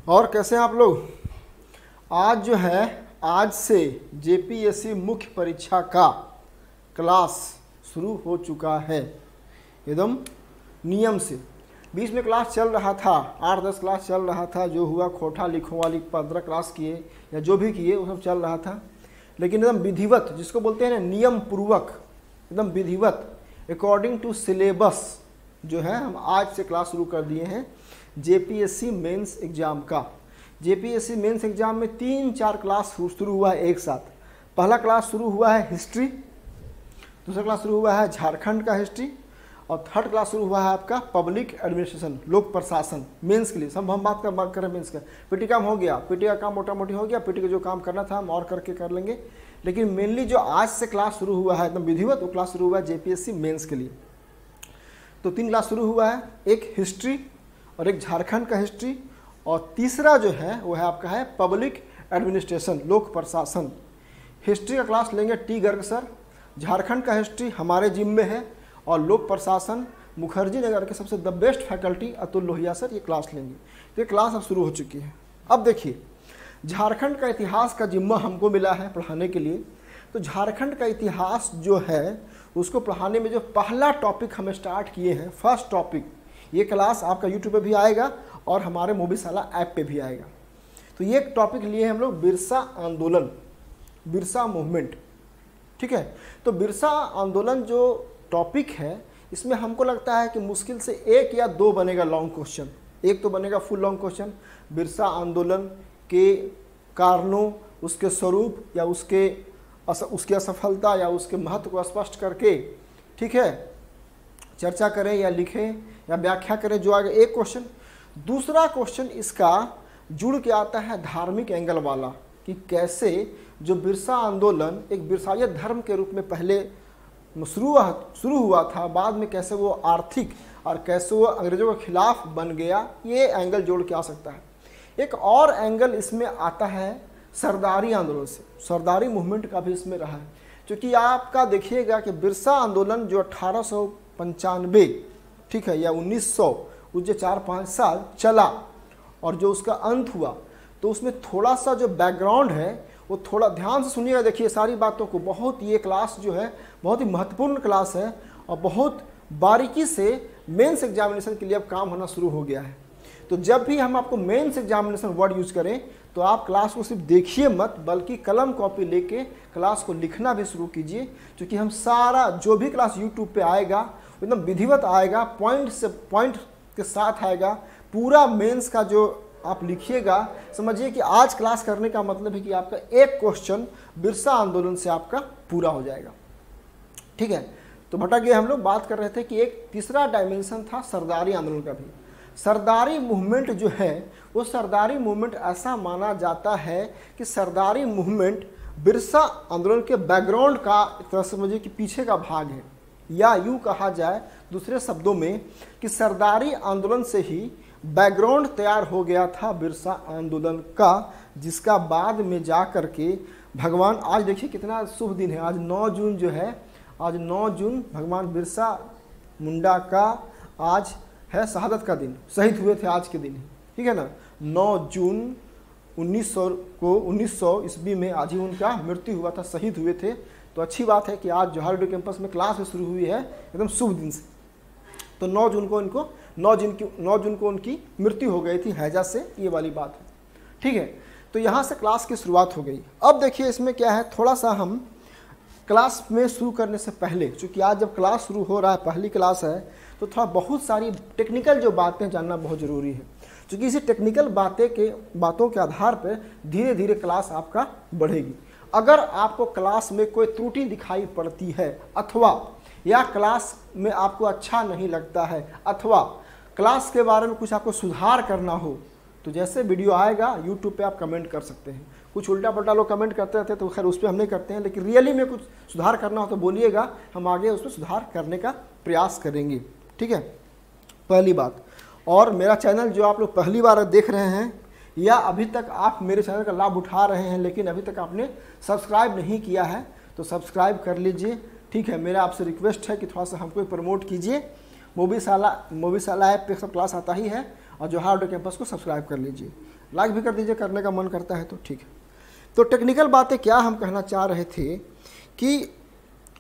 और कैसे हैं आप लोग। आज जो है, आज से जेपीएससी मुख्य परीक्षा का क्लास शुरू हो चुका है एकदम नियम से। बीच में क्लास चल रहा था, 8-10 क्लास चल रहा था, जो हुआ खोटा लिखो वाली 15 क्लास किए या जो भी किए वो सब चल रहा था। लेकिन एकदम विधिवत, जिसको बोलते हैं ना नियम पूर्वक, एकदम विधिवत अकॉर्डिंग टू सिलेबस जो है हम आज से क्लास शुरू कर दिए हैं जेपीएससी मेंस एग्जाम का। जेपीएससी मेंस एग्जाम में 3-4 क्लास शुरू हुआ है एक साथ। पहला क्लास शुरू हुआ है हिस्ट्री, दूसरा क्लास शुरू हुआ है झारखंड का हिस्ट्री, और थर्ड क्लास शुरू हुआ है आपका पब्लिक एडमिनिस्ट्रेशन, लोक प्रशासन मेंस के लिए। सब हम बात करें मेंस का। पीटी काम हो गया, पीटी का काम मोटा मोटी हो गया, पीटी का जो काम करना था हम और करके कर लेंगे। लेकिन मेनली जो आज से क्लास शुरू हुआ है एकदम विधिवत, वो क्लास शुरू हुआ है जेपीएससी मेंस के लिए। तो 3 क्लास शुरू हुआ है, एक हिस्ट्री और एक झारखंड का हिस्ट्री, और तीसरा जो है वो है आपका है पब्लिक एडमिनिस्ट्रेशन, लोक प्रशासन। हिस्ट्री का क्लास लेंगे टी गर्ग सर, झारखंड का हिस्ट्री हमारे जिम में है, और लोक प्रशासन मुखर्जी नगर के सबसे the best faculty Atul Lohia sir ये क्लास लेंगे। तो ये क्लास अब शुरू हो चुकी है। अब देखिए, झारखंड का इतिहास का जिम्मा हमको मिला है पढ़ाने के लिए। तो झारखंड का इतिहास जो है उसको पढ़ाने में जो पहला टॉपिक हम स्टार्ट किए हैं, फर्स्ट टॉपिक, ये क्लास आपका यूट्यूब पे भी आएगा और हमारे मोबीशाला ऐप पे भी आएगा। तो ये टॉपिक लिए हम लोग बिरसा आंदोलन, बिरसा मूवमेंट। ठीक है, तो बिरसा आंदोलन जो टॉपिक है इसमें हमको लगता है कि मुश्किल से 1 या 2 बनेगा लॉन्ग क्वेश्चन। एक तो बनेगा फुल लॉन्ग क्वेश्चन, बिरसा आंदोलन के कारणों, उसके स्वरूप या उसकी असफलता या उसके महत्व को स्पष्ट करके, ठीक है, चर्चा करें या लिखें या व्याख्या करें, जो आगे एक क्वेश्चन। दूसरा क्वेश्चन इसका जुड़ के आता है धार्मिक एंगल वाला, कि कैसे जो बिरसा आंदोलन एक बिरसाइयत धर्म के रूप में पहले शुरू हुआ था, बाद में कैसे वो आर्थिक और कैसे वो अंग्रेजों के खिलाफ बन गया, ये एंगल जोड़ के आ सकता है। एक और एंगल इसमें आता है सरदारी आंदोलन से, सरदारी मूवमेंट का भी इसमें रहा है। क्योंकि आपका देखिएगा कि बिरसा आंदोलन जो 1895, ठीक है, या 1900, वो जो 4-5 साल चला और जो उसका अंत हुआ, तो उसमें थोड़ा सा जो बैकग्राउंड है वो थोड़ा ध्यान से सुनिएगा, देखिए सारी बातों को। बहुत ये क्लास जो है बहुत ही महत्वपूर्ण क्लास है और बहुत बारीकी से मेंस एग्जामिनेशन के लिए अब काम होना शुरू हो गया है। तो जब भी हम आपको मेंस एग्जामिनेशन वर्ड यूज करें तो आप क्लास को सिर्फ देखिए मत, बल्कि कलम कॉपी लेके क्लास को लिखना भी शुरू कीजिए। क्योंकि हम सारा जो भी क्लास यूट्यूब पे आएगा एकदम विधिवत आएगा, पॉइंट के साथ आएगा। पूरा मेंस का जो आप लिखिएगा, समझिए कि आज क्लास करने का मतलब है कि आपका एक क्वेश्चन बिरसा आंदोलन से आपका पूरा हो जाएगा। ठीक है, तो भटक गए हम लोग। बात कर रहे थे कि एक तीसरा डायमेंशन था सरदारी आंदोलन का भी। सरदारी मूवमेंट जो है वो सरदारी मूवमेंट ऐसा माना जाता है कि सरदारी मूवमेंट बिरसा आंदोलन के बैकग्राउंड का एक तरह से समझिए कि पीछे का भाग है, या यूँ कहा जाए दूसरे शब्दों में कि सरदारी आंदोलन से ही बैकग्राउंड तैयार हो गया था बिरसा आंदोलन का, जिसका बाद में जा कर के भगवान, आज देखिए कितना शुभ दिन है, आज 9 जून जो है, आज 9 जून भगवान बिरसा मुंडा का आज है शहादत का दिन, शहीद हुए थे आज के दिन ही, ठीक है ना। 9 जून 1900 ईस्वी में आज ही उनका मृत्यु हुआ था, शहीद हुए थे। तो अच्छी बात है कि आज जवाहर लाल कैंपस में क्लास भी शुरू हुई है एकदम शुभ दिन से। तो 9 जून को उनकी मृत्यु हो गई थी हैजा से, ये वाली बात है। ठीक है, तो यहाँ से क्लास की शुरुआत हो गई। अब देखिए इसमें क्या है, थोड़ा सा हम क्लास में शुरू करने से पहले, क्योंकि आज जब क्लास शुरू हो रहा है, पहली क्लास है, तो थोड़ा बहुत सारी टेक्निकल जो बातें जानना बहुत ज़रूरी है। क्योंकि इसी टेक्निकल बातों के आधार पर धीरे धीरे क्लास आपका बढ़ेगी। अगर आपको क्लास में कोई त्रुटि दिखाई पड़ती है, अथवा या क्लास में आपको अच्छा नहीं लगता है, अथवा क्लास के बारे में कुछ आपको सुधार करना हो, तो जैसे वीडियो आएगा यूट्यूब पे आप कमेंट कर सकते हैं। कुछ उल्टा पल्टा लोग कमेंट करते रहते हैं, तो खैर उस पर हम नहीं करते हैं, लेकिन रियली में कुछ सुधार करना हो तो बोलिएगा, हम आगे उस पर सुधार करने का प्रयास करेंगे। ठीक है, पहली बात। और मेरा चैनल जो आप लोग पहली बार देख रहे हैं या अभी तक आप मेरे चैनल का लाभ उठा रहे हैं लेकिन अभी तक आपने सब्सक्राइब नहीं किया है, तो सब्सक्राइब कर लीजिए। ठीक है, मेरा आपसे रिक्वेस्ट है कि थोड़ा सा हमको प्रमोट कीजिए। मोबीशाला ऐप पे सब क्लास आता ही है, और जो हार्ड कैंपस को सब्सक्राइब कर लीजिए, लाइक भी कर दीजिए, करने का मन करता है तो ठीक है। तो टेक्निकल बातें क्या हम कहना चाह रहे थे कि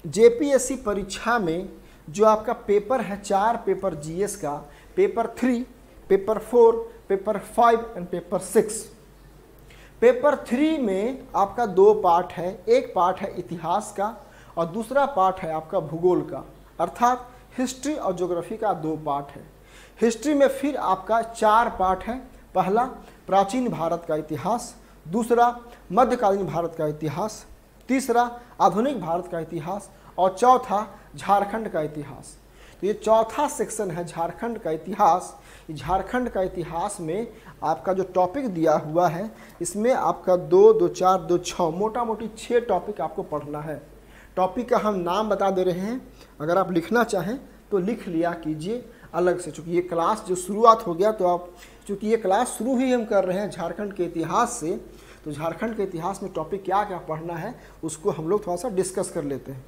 जेपीएससी परीक्षा में जो आपका पेपर है, 4 पेपर जीएस का, paper 3, paper 4, paper 5 and paper 6। Paper 3 में आपका 2 पार्ट है, एक पार्ट है इतिहास का और दूसरा पार्ट है आपका भूगोल का, अर्थात हिस्ट्री और ज्योग्राफी का 2 पार्ट है। हिस्ट्री में फिर आपका 4 पार्ट है, पहला प्राचीन भारत का इतिहास, दूसरा मध्यकालीन भारत का इतिहास, तीसरा आधुनिक भारत का इतिहास और चौथा झारखंड का इतिहास। तो ये चौथा सेक्शन है झारखंड का इतिहास। झारखंड का इतिहास में आपका जो टॉपिक दिया हुआ है, इसमें आपका 2, 2, 4, 2, 6 मोटा मोटी 6 टॉपिक आपको पढ़ना है। टॉपिक का हम नाम बता दे रहे हैं, अगर आप लिखना चाहें तो लिख लिया कीजिए अलग से, चूँकि ये क्लास जो शुरुआत हो गया तो आप, चूँकि ये क्लास शुरू ही हम कर रहे हैं झारखंड के इतिहास से, तो झारखंड के इतिहास में टॉपिक क्या क्या पढ़ना है उसको हम लोग थोड़ा सा डिस्कस कर लेते हैं।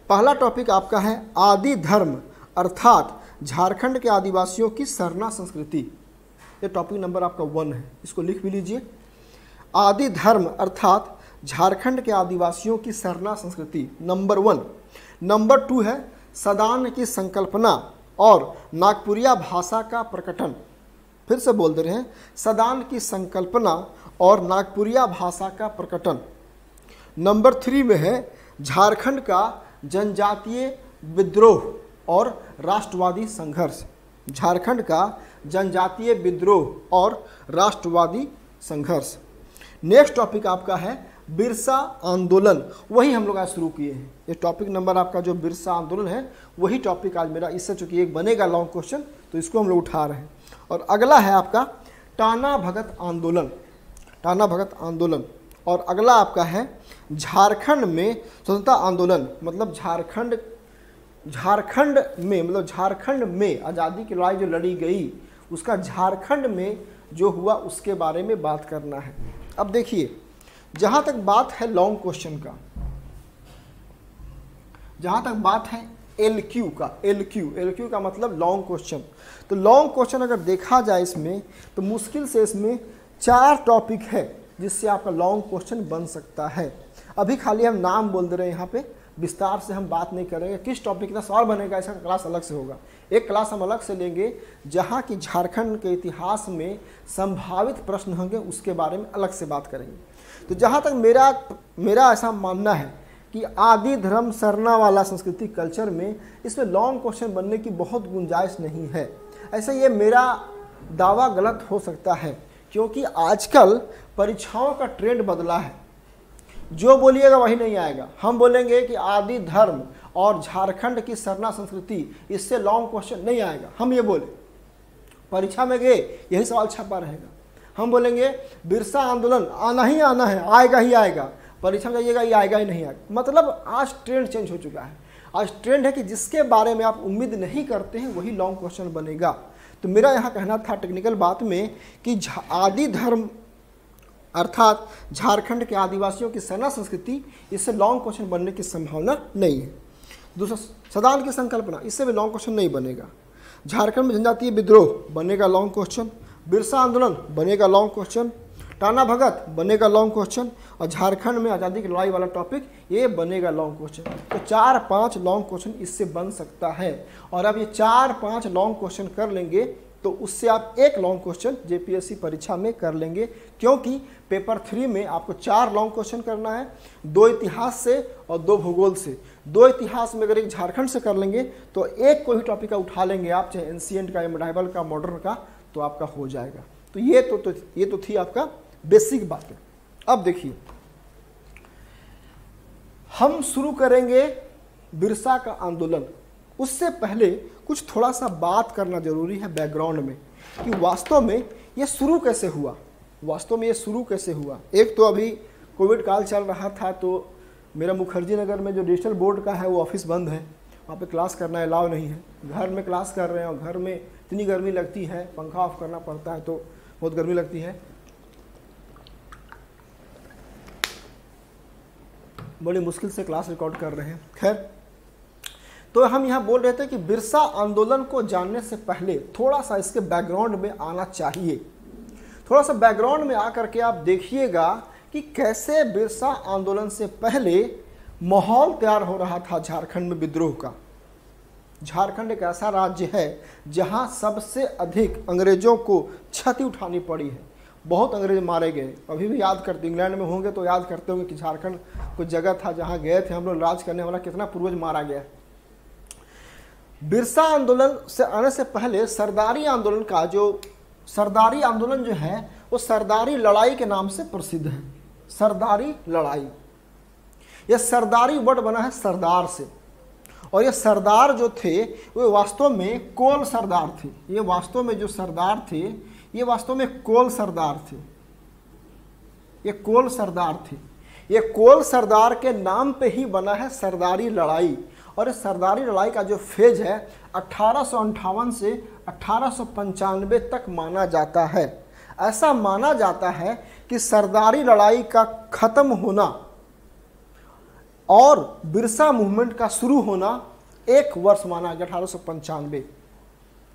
पहला टॉपिक आपका है आदि धर्म, अर्थात झारखंड के आदिवासियों की सरना संस्कृति। ये टॉपिक नंबर आपका 1 है, इसको लिख भी लीजिए। आदि धर्म अर्थात झारखंड के आदिवासियों की सरना संस्कृति, नंबर 1। नंबर 2 है सदान की संकल्पना और नागपुरिया भाषा का प्रकटन। फिर से बोल दे रहे हैं, सदान की संकल्पना और नागपुरिया भाषा का प्रकटन। नंबर 3 में है झारखंड का जनजातीय विद्रोह और राष्ट्रवादी संघर्ष। झारखंड का जनजातीय विद्रोह और राष्ट्रवादी संघर्ष। नेक्स्ट टॉपिक आपका है बिरसा आंदोलन, वही हम लोग आज शुरू किए हैं। ये टॉपिक नंबर आपका जो बिरसा आंदोलन है वही टॉपिक आज मेरा, इससे चूंकि एक बनेगा लॉन्ग क्वेश्चन तो इसको हम लोग उठा रहे हैं। और अगला है आपका टाना भगत आंदोलन, टाना भगत आंदोलन। और अगला आपका है झारखंड में स्वतंत्रता आंदोलन, मतलब झारखंड में आज़ादी की लड़ाई जो लड़ी गई उसका झारखंड में जो हुआ उसके बारे में बात करना है। अब देखिए, जहाँ तक बात है लॉन्ग क्वेश्चन का, जहाँ तक बात है LQ का, LQ का मतलब लॉन्ग क्वेश्चन। तो लॉन्ग क्वेश्चन अगर देखा जाए इसमें तो मुश्किल से इसमें 4 टॉपिक है जिससे आपका लॉन्ग क्वेश्चन बन सकता है। अभी खाली हम नाम बोल दे रहे हैं, यहाँ पे विस्तार से हम बात नहीं करेंगे। किस टॉपिक का सवाल बनेगा इसका क्लास अलग से होगा, एक क्लास हम अलग से लेंगे जहाँ की झारखंड के इतिहास में संभावित प्रश्न होंगे उसके बारे में अलग से बात करेंगे। तो जहाँ तक मेरा ऐसा मानना है कि आदि धर्म सरना वाला संस्कृति कल्चर में इसमें लॉन्ग क्वेश्चन बनने की बहुत गुंजाइश नहीं है। ऐसे ये मेरा दावा गलत हो सकता है क्योंकि आजकल परीक्षाओं का ट्रेंड बदला है। जो बोलिएगा वही नहीं आएगा। हम बोलेंगे कि आदि धर्म और झारखंड की सरना संस्कृति, इससे लॉन्ग क्वेश्चन नहीं आएगा। हम ये बोले, परीक्षा में गए यही सवाल छपा रहेगा। हम बोलेंगे बिरसा आंदोलन आना ही आना है, आएगा ही आएगा, परीक्षा में जाइएगा ये आएगा ही नहीं आएगा। मतलब आज ट्रेंड चेंज हो चुका है। आज ट्रेंड है कि जिसके बारे में आप उम्मीद नहीं करते हैं वही लॉन्ग क्वेश्चन बनेगा। तो मेरा यहाँ कहना था टेक्निकल बात में कि आदि धर्म अर्थात झारखंड के आदिवासियों की सरना संस्कृति, इससे लॉन्ग क्वेश्चन बनने की संभावना नहीं है। दूसरा सदान की संकल्पना, इससे भी लॉन्ग क्वेश्चन नहीं बनेगा। झारखंड में जनजातीय विद्रोह बनेगा लॉन्ग क्वेश्चन, बिरसा आंदोलन बनेगा लॉन्ग क्वेश्चन, टाना भगत बनेगा लॉन्ग क्वेश्चन और झारखंड में आज़ादी की लड़ाई वाला टॉपिक ये बनेगा लॉन्ग क्वेश्चन। तो 4-5 लॉन्ग क्वेश्चन इससे बन सकता है। और अब ये 4-5 लॉन्ग क्वेश्चन कर लेंगे तो उससे आप एक लॉन्ग क्वेश्चन जेपीएससी परीक्षा में कर लेंगे, क्योंकि पेपर 3 में आपको 4 लॉन्ग क्वेश्चन करना है, 2 इतिहास से और 2 भूगोल से। 2 इतिहास में अगर एक झारखंड से कर लेंगे तो एक कोई टॉपिक का उठा लेंगे आप, चाहे एंशिएंट का या मेडाइवल का, मॉडर्न का, तो आपका हो जाएगा। तो ये तो थी आपका बेसिक बातें। अब देखिए, हम शुरू करेंगे बिरसा का आंदोलन। उससे पहले कुछ थोड़ा सा बात करना जरूरी है बैकग्राउंड में कि वास्तव में ये शुरू कैसे हुआ। एक तो अभी कोविड काल चल रहा था, तो मेरा मुखर्जी नगर में जो डिजिटल बोर्ड का है वो ऑफिस बंद है, वहाँ पे क्लास करना अलाउ नहीं है। घर में क्लास कर रहे हैं और घर में इतनी गर्मी लगती है, पंखा ऑफ करना पड़ता है तो बहुत गर्मी लगती है, बड़ी मुश्किल से क्लास रिकॉर्ड कर रहे हैं। खैर, तो हम यहाँ बोल रहे थे कि बिरसा आंदोलन को जानने से पहले थोड़ा सा इसके बैकग्राउंड में आना चाहिए। थोड़ा सा बैकग्राउंड में आकर के आप देखिएगा कि कैसे बिरसा आंदोलन से पहले माहौल तैयार हो रहा था झारखंड में विद्रोह का। झारखंड एक ऐसा राज्य है जहां सबसे अधिक अंग्रेजों को क्षति उठानी पड़ी है। बहुत अंग्रेज मारे गए, अभी भी याद करते, इंग्लैंड में होंगे तो याद करते होंगे कि झारखंड कुछ जगह था जहां गए थे हम लोग राज करने वाला, कितना पूर्वज मारा गया। बिरसा आंदोलन से आने से पहले सरदारी आंदोलन जो है वो सरदारी लड़ाई के नाम से प्रसिद्ध है। सरदारी लड़ाई, यह सरदारी वर्ड बना है सरदार से, और ये सरदार जो थे वे वास्तव में कोल सरदार थे। ये वास्तव में जो सरदार थे ये वास्तव में कोल सरदार थे। ये कोल सरदार थे। ये कोल सरदार के नाम पे ही बना है सरदारी लड़ाई। और इस सरदारी लड़ाई का जो फेज है 1858 से 1895 तक माना जाता है। ऐसा माना जाता है कि सरदारी लड़ाई का खत्म होना और बिरसा मूवमेंट का शुरू होना एक वर्ष माना गया, 1895।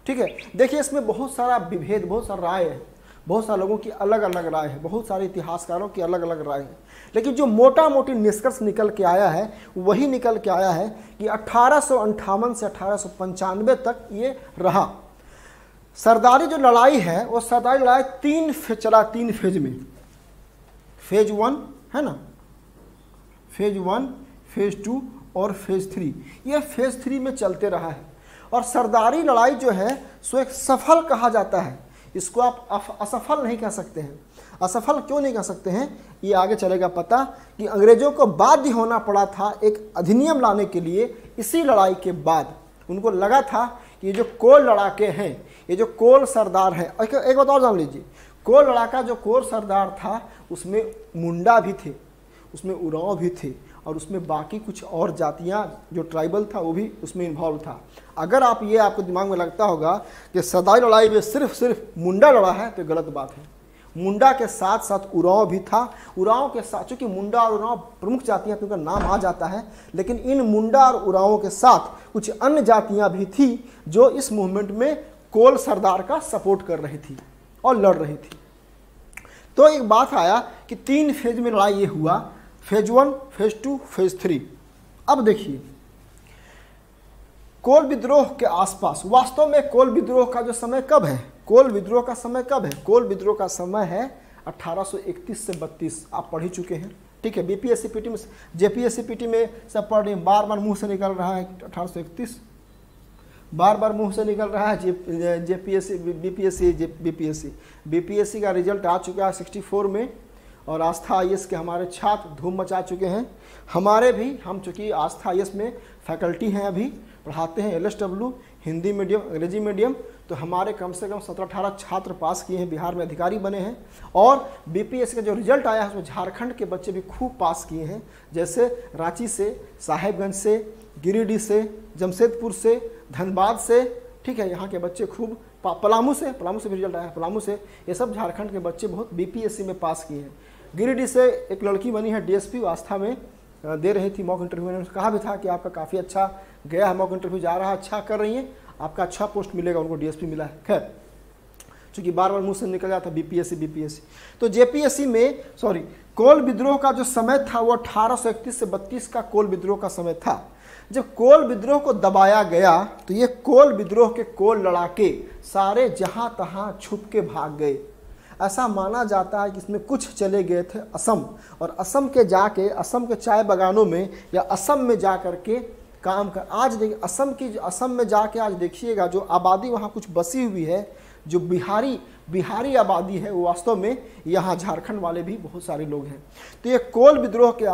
ठीक है, देखिए इसमें बहुत सारा विभेद, बहुत सारा राय है, बहुत सारे लोगों की अलग अलग राय है, बहुत सारे इतिहासकारों की अलग अलग राय है, लेकिन जो मोटा मोटी निष्कर्ष निकल के आया है वही निकल के आया है कि 1858 से 1895 तक ये रहा। सरदारी जो लड़ाई है वो सरदारी लड़ाई तीन फेज में। फेज 1 है ना, फेज 1, फेज 2 और फेज 3, ये फेज 3 में चलते रहा है। और सरदारी लड़ाई जो है सो एक सफल कहा जाता है, इसको आप असफल नहीं कह सकते हैं। असफल क्यों नहीं कह सकते हैं, ये आगे चलेगा पता, कि अंग्रेजों को बाध्य होना पड़ा था एक अधिनियम लाने के लिए। इसी लड़ाई के बाद उनको लगा था कि ये जो कोल लड़ाके हैं, ये जो कोल सरदार हैं, एक बात और जान लीजिए, कोल लड़ाका जो कोल सरदार था उसमें मुंडा भी थे, उसमें उरांव भी थे, और उसमें बाकी कुछ और जातियां जो ट्राइबल था वो भी उसमें इन्वॉल्व था। अगर आपको दिमाग में लगता होगा कि सरदारी लड़ाई में सिर्फ मुंडा लड़ा है तो गलत बात है। मुंडा के साथ साथ उरांव भी था। उरांव के साथ, चूंकि मुंडा और उरांव प्रमुख जातियां तो उनका नाम आ जाता है, लेकिन इन मुंडा और उरांवों के साथ कुछ अन्य जातियां भी थी जो इस मूवमेंट में कोल सरदार का सपोर्ट कर रही थी और लड़ रही थी। तो एक बात आया कि 3 फेज में लड़ाई ये हुआ, फेज 1, फेज 2, फेज 3। अब देखिए कोल विद्रोह के आसपास, वास्तव में कोल विद्रोह का जो समय कब है, कोल विद्रोह का समय कब है, कोल विद्रोह का समय है 1831 से 32। आप पढ़ ही चुके हैं, ठीक है। बीपीएससी पीटी में, जेपीएससी पीटी में सब पढ़ रहे हैं, बार बार मुंह से निकल रहा है 1831, बार बार मुंह से निकल रहा है जेपीएससी, बीपीएससी का रिजल्ट आ चुका है 64 में, और आस्था आईएएस के हमारे छात्र धूम मचा चुके हैं। हमारे भी, हम चूँकि आस्था आईएएस में फैकल्टी हैं, अभी पढ़ाते हैं एलएसडब्ल्यू, हिंदी मीडियम, अंग्रेजी मीडियम, तो हमारे कम से कम 17-18 छात्र पास किए हैं, बिहार में अधिकारी बने हैं। और बीपीएससी का जो रिजल्ट आया है उसमें झारखंड के बच्चे भी खूब पास किए हैं, जैसे रांची से, साहेबगंज से, गिरिडीह से, जमशेदपुर से, धनबाद से, ठीक है, यहाँ के बच्चे खूब, पलामू से भी रिजल्ट आया है, पलामू से, ये सब झारखंड के बच्चे बहुत बीपीएससी में पास किए हैं। गिरिडीह से एक लड़की बनी है डीएसपी, आस्था में दे रही थी मॉक इंटरव्यू, मैंने कहा भी था कि आपका काफ़ी अच्छा गया है मॉक इंटरव्यू, जा रहा है, अच्छा कर रही हैं, आपका अच्छा पोस्ट मिलेगा, उनको डीएसपी मिला है। खैर, चूँकि बार बार मुँह से निकल जाता बीपीएससी, तो जेपीएससी में, सॉरी, कोल विद्रोह का जो समय था वो 1831 से 32 का कोल विद्रोह का समय था। जब कोल विद्रोह को दबाया गया तो ये कोल विद्रोह के कोल लड़ाके सारे जहां तहां छुप के भाग गए। ऐसा माना जाता है कि इसमें कुछ चले गए थे असम, और असम के चाय बागानों में या असम में जा कर के काम कर, आज देखिए असम में जाके आज देखिएगा जो आबादी वहाँ कुछ बसी हुई है, जो बिहारी आबादी है, वो वास्तव में यहाँ झारखंड वाले भी बहुत सारे लोग हैं। तो ये कोल विद्रोह के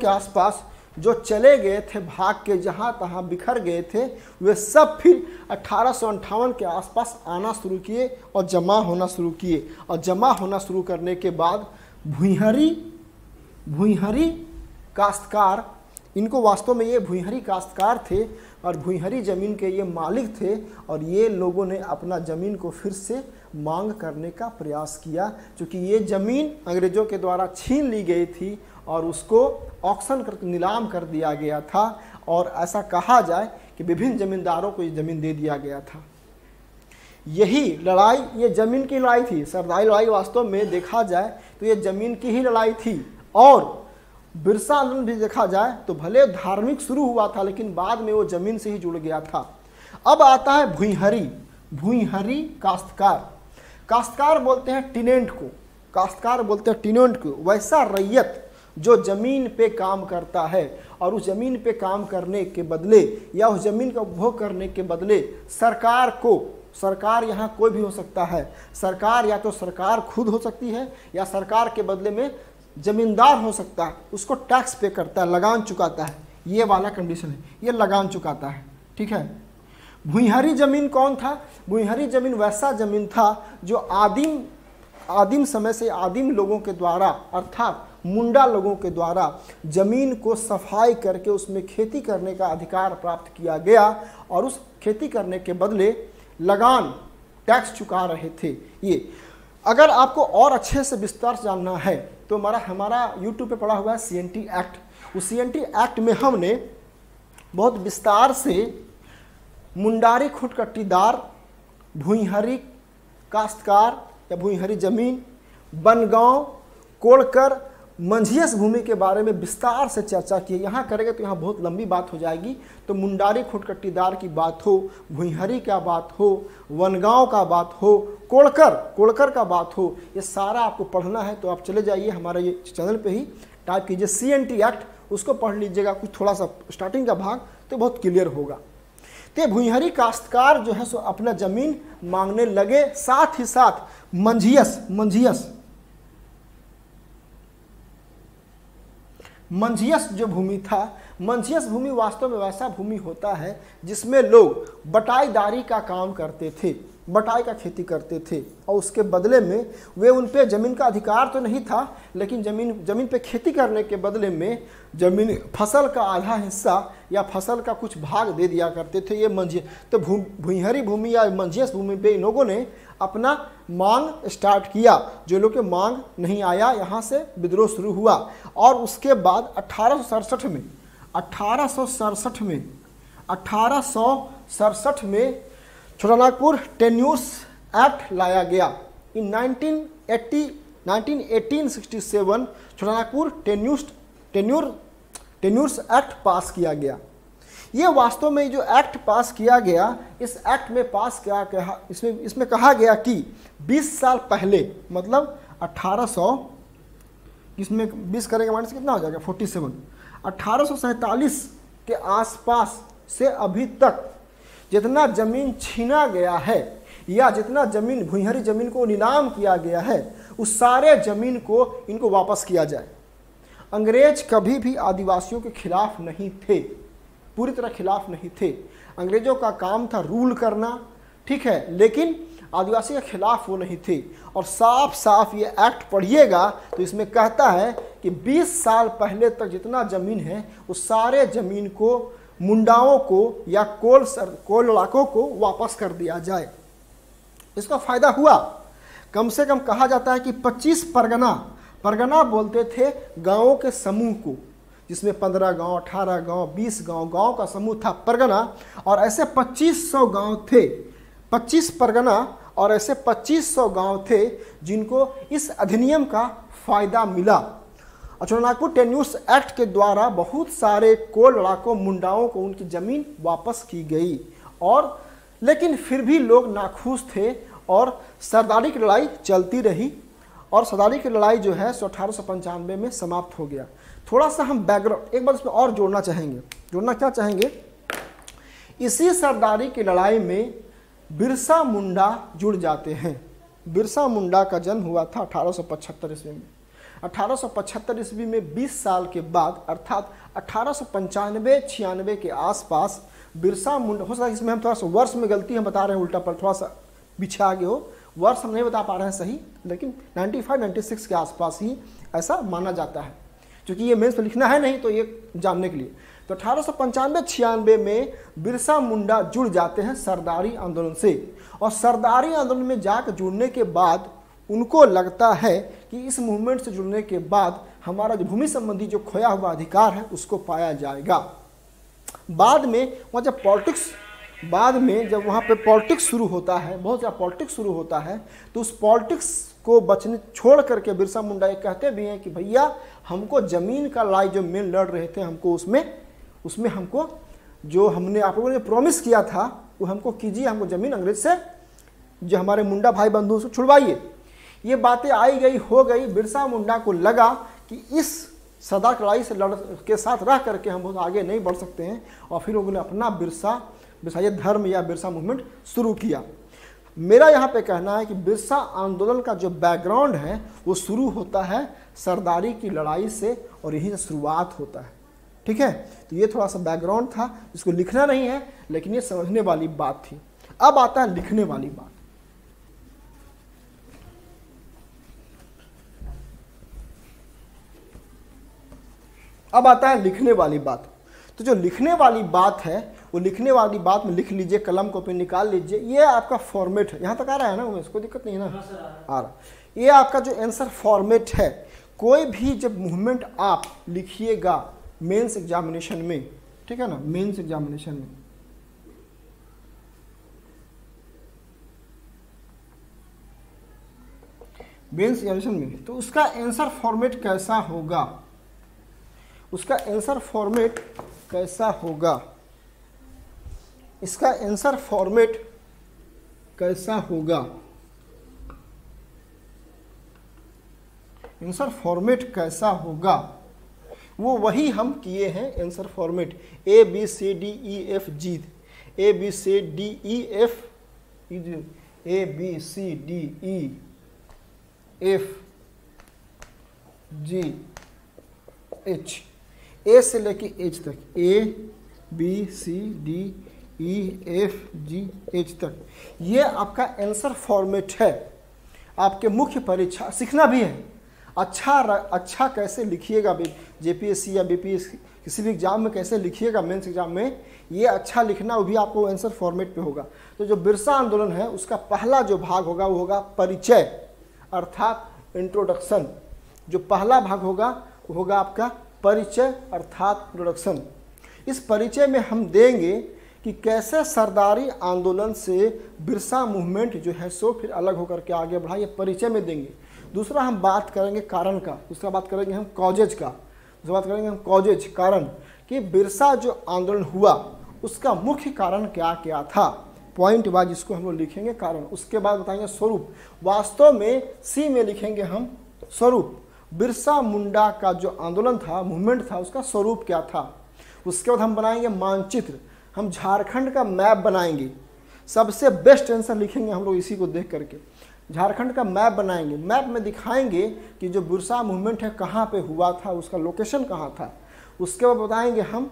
आसपास जो चले गए थे भाग के, जहाँ तहाँ बिखर गए थे, वे सब फिर 1858 के आसपास आना शुरू किए और जमा होना शुरू किए। और जमा होना शुरू करने के बाद भुइंहरी काश्तकार, इनको वास्तव में ये भुइंहरी काश्तकार थे और भुइंहरी ज़मीन के ये मालिक थे, और ये लोगों ने अपना ज़मीन को फिर से मांग करने का प्रयास किया, क्योंकि ये ज़मीन अंग्रेज़ों के द्वारा छीन ली गई थी और उसको ऑक्शन करके नीलाम कर दिया गया था, और ऐसा कहा जाए कि विभिन्न जमींदारों को ये ज़मीन दे दिया गया था। यही लड़ाई, ये ज़मीन की लड़ाई थी। सरदारी लड़ाई वास्तव में देखा जाए तो ये ज़मीन की ही लड़ाई थी। और बिरसा आंदोलन भी देखा जाए तो भले धार्मिक शुरू हुआ था, लेकिन बाद में वो ज़मीन से ही जुड़ गया था। अब आता है भुईंहरी। भुईंहरी काश्तकार, काश्तकार बोलते हैं टिनेंट को, काश्तकार बोलते हैं टिनेंट को, वैसा रैयत जो ज़मीन पे काम करता है और उस ज़मीन पे काम करने के बदले या उस ज़मीन का उपभोग करने के बदले सरकार को, सरकार यहाँ कोई भी हो सकता है, सरकार या तो सरकार खुद हो सकती है या सरकार के बदले में ज़मींदार हो सकता है, उसको टैक्स पे करता है, लगान चुकाता है। ये वाला कंडीशन है, ये लगान चुकाता है। ठीक है। भुईंहरी ज़मीन कौन था? भुईंहरी ज़मीन वैसा ज़मीन था जो आदिम समय से आदिम लोगों के द्वारा अर्थात मुंडा लोगों के द्वारा ज़मीन को सफाई करके उसमें खेती करने का अधिकार प्राप्त किया गया और उस खेती करने के बदले लगान टैक्स चुका रहे थे। ये अगर आपको और अच्छे से विस्तार से जानना है तो हमारा YouTube पे पड़ा हुआ है CNT एक्ट। उस CNT एक्ट में हमने बहुत विस्तार से मुंडारी खुटकट्टीदार, भुईंहरी काश्तकार या भुईंहरी ज़मीन, बनगांव, कोड़कर, मंझियस भूमि के बारे में विस्तार से चर्चा की है। यहाँ करेंगे तो यहाँ बहुत लंबी बात हो जाएगी। तो मुंडारी खुटकट्टीदार की बात हो, भुईंहरी का बात हो, वनगांव का बात हो, कोड़कर का बात हो, ये सारा आपको पढ़ना है तो आप चले जाइए हमारे ये चैनल पे ही टाइप कीजिए CNT एक्ट, उसको पढ़ लीजिएगा कुछ थोड़ा सा स्टार्टिंग का भाग, तो बहुत क्लियर होगा। तो भुईंहरी काश्तकार जो है सो अपना ज़मीन मांगने लगे, साथ ही साथ मंझियस जो भूमि था, मंझियस भूमि वास्तव में वैसा भूमि होता है जिसमें लोग बटाईदारी का काम करते थे, बटाई का खेती करते थे और उसके बदले में वे उन पे ज़मीन का अधिकार तो नहीं था, लेकिन ज़मीन पे खेती करने के बदले में ज़मीन फसल का आधा हिस्सा या फसल का कुछ भाग दे दिया करते थे। ये मंझियस, तो भुईंहरी भूमि या मंझियस भूमि पे इन लोगों ने अपना मांग स्टार्ट किया। जो लोग के मांग नहीं आया, यहाँ से विद्रोह शुरू हुआ। और उसके बाद 1867 में छोटानागपुर टेन्यूर्स एक्ट लाया गया। इन 1967 छोटानागपुर टेन्यूर्स एक्ट पास किया गया। ये वास्तव में जो एक्ट पास किया गया, इस एक्ट में पास क्या कहा, इसमें कहा गया कि 20 साल पहले, मतलब 1800, इसमें 20 करेंगे माइनस कितना हो जाएगा 47, 1847 के आसपास से अभी तक जितना ज़मीन छीना गया है या जितना ज़मीन भुईंहरी ज़मीन को नीलाम किया गया है, उस सारे ज़मीन को इनको वापस किया जाए। अंग्रेज कभी भी आदिवासियों के खिलाफ नहीं थे, पूरी तरह खिलाफ नहीं थे। अंग्रेजों का काम था रूल करना, ठीक है, लेकिन आदिवासी के खिलाफ वो नहीं थे। और साफ साफ ये एक्ट पढ़िएगा तो इसमें कहता है कि 20 साल पहले तक जितना ज़मीन है उस सारे ज़मीन को मुंडाओं को या कोल लड़ाकों को वापस कर दिया जाए। इसका फ़ायदा हुआ, कम से कम कहा जाता है कि 25 परगना बोलते थे गांवों के समूह को, जिसमें 15 गांव, 18 गांव, 20 गांव का समूह था परगना। और ऐसे 2500 गांव थे, 25 परगना और ऐसे 2500 गांव थे जिनको इस अधिनियम का फ़ायदा मिला। छोटानागपुर टेन्यूर्स एक्ट के द्वारा बहुत सारे कोल लड़ाकों, मुंडाओं को उनकी ज़मीन वापस की गई। और लेकिन फिर भी लोग नाखुश थे और सरदारी की लड़ाई चलती रही। और सरदारी की लड़ाई जो है 1895 में समाप्त हो गया। थोड़ा सा हम बैकग्राउंड एक बार इसमें और जोड़ना क्या चाहेंगे, इसी सरदारी की लड़ाई में बिरसा मुंडा जुड़ जाते हैं। बिरसा मुंडा का जन्म हुआ था 1875 ईस्वी में। 1875 ईस्वी में 20 साल के बाद अर्थात 1895-96 के आसपास बिरसा मुंडा, हो सकता है इसमें हम थोड़ा सा वर्ष में गलती हम बता रहे हैं उल्टा, पर थोड़ा सा पीछे आगे हो, वर्ष हम नहीं बता पा रहे हैं सही, लेकिन 95-96 के आसपास ही ऐसा माना जाता है, क्योंकि ये मेंस में लिखना है नहीं तो ये जानने के लिए। तो 1895-96 में बिरसा मुंडा जुड़ जाते हैं सरदारी आंदोलन से। और सरदारी आंदोलन में जाकर जुड़ने के बाद उनको लगता है कि इस मूवमेंट से जुड़ने के बाद हमारा जो भूमि संबंधी जो खोया हुआ अधिकार है उसको पाया जाएगा। बाद में वहाँ जब पॉलिटिक्स, बाद में जब वहाँ पे पॉलिटिक्स शुरू होता है, बहुत ज़्यादा पॉलिटिक्स शुरू होता है, तो उस पॉलिटिक्स को बचने छोड़ करके बिरसा मुंडा ये कहते भी हैं कि भैया हमको ज़मीन का लड़ाई जो मेन लड़ रहे थे, हमको उसमें हमको जो हमने आप लोगों ने प्रॉमिस किया था वो हमको कीजिए, हमको ज़मीन अंग्रेज से जो हमारे मुंडा भाई बंधु से छुड़वाइए। ये बातें आई गई हो गई। बिरसा मुंडा को लगा कि इस सदा लड़ाई से के साथ रह करके हम बहुत आगे नहीं बढ़ सकते हैं, और फिर उन्होंने अपना बिरसाई धर्म या बिरसा मूवमेंट शुरू किया। मेरा यहाँ पे कहना है कि बिरसा आंदोलन का जो बैकग्राउंड है वो शुरू होता है सरदारी की लड़ाई से, और यही से शुरुआत होता है। ठीक है, तो ये थोड़ा सा बैकग्राउंड था, इसको लिखना नहीं है लेकिन ये समझने वाली बात थी। अब आता है लिखने वाली बात। अब आता है लिखने वाली बात। तो जो लिखने वाली बात है वो लिखने वाली बात में लिख लीजिए, कलम को पे निकाल लीजिए। ये आपका फॉर्मेट है, यहाँ तक आ रहा है ना, उमेश कोई दिक्कत नहीं है ना? आ रहा। ये आपका जो आंसर फॉर्मेट है, कोई भी जब मूवमेंट आप लिखिएगा मेंस एग्जामिनेशन में, ठीक है ना, मेंस एग्जामिनेशन में, मेंस एग्जामिनेशन में, तो उसका आंसर फॉर्मेट कैसा होगा, उसका आंसर फॉर्मेट कैसा होगा, इसका आंसर फॉर्मेट कैसा होगा, आंसर फॉर्मेट कैसा होगा, वो वही हम किए हैं। Answer format A B C D E F G, A B C D E F, A B C D E F G H, ए से लेके एच तक, A B C D E F G H तक, ये आपका answer format है। आपके मुख्य परीक्षा सीखना भी है, अच्छा कैसे लिखिएगा जेपीएससी या बीपीएससी किसी भी एग्जाम में कैसे लिखिएगा मेंस एग्जाम में, ये अच्छा लिखना वो भी आपको आंसर फॉर्मेट पे होगा। तो जो बिरसा आंदोलन है उसका पहला जो भाग होगा वो होगा परिचय अर्थात इंट्रोडक्शन। जो पहला भाग होगा वो होगा आपका परिचय अर्थात इंट्रोडक्शन। इस परिचय में हम देंगे कि कैसे सरदारी आंदोलन से बिरसा मूवमेंट जो है सो फिर अलग होकर के आगे बढ़ा, ये परिचय में देंगे। दूसरा हम बात करेंगे कारण का, दूसरा बात करेंगे हम कॉजेज का, दूसरा बात करेंगे हम कॉजेज कारण कि बिरसा जो आंदोलन हुआ उसका मुख्य कारण क्या क्या था, पॉइंट वाइज इसको हम लोग लिखेंगे कारण। उसके बाद बताएंगे स्वरूप, वास्तव में सी में लिखेंगे हम स्वरूप, बिरसा मुंडा का जो आंदोलन था मूवमेंट था उसका स्वरूप क्या था। उसके बाद हम बनाएंगे मानचित्र, हम झारखंड का मैप बनाएंगे, सबसे बेस्ट आंसर लिखेंगे हम लोग इसी को देख करके, झारखंड का मैप बनाएंगे। मैप में दिखाएंगे कि जो बिरसा मूवमेंट है कहाँ पे हुआ था, उसका लोकेशन कहाँ था। उसके बाद बताएंगे हम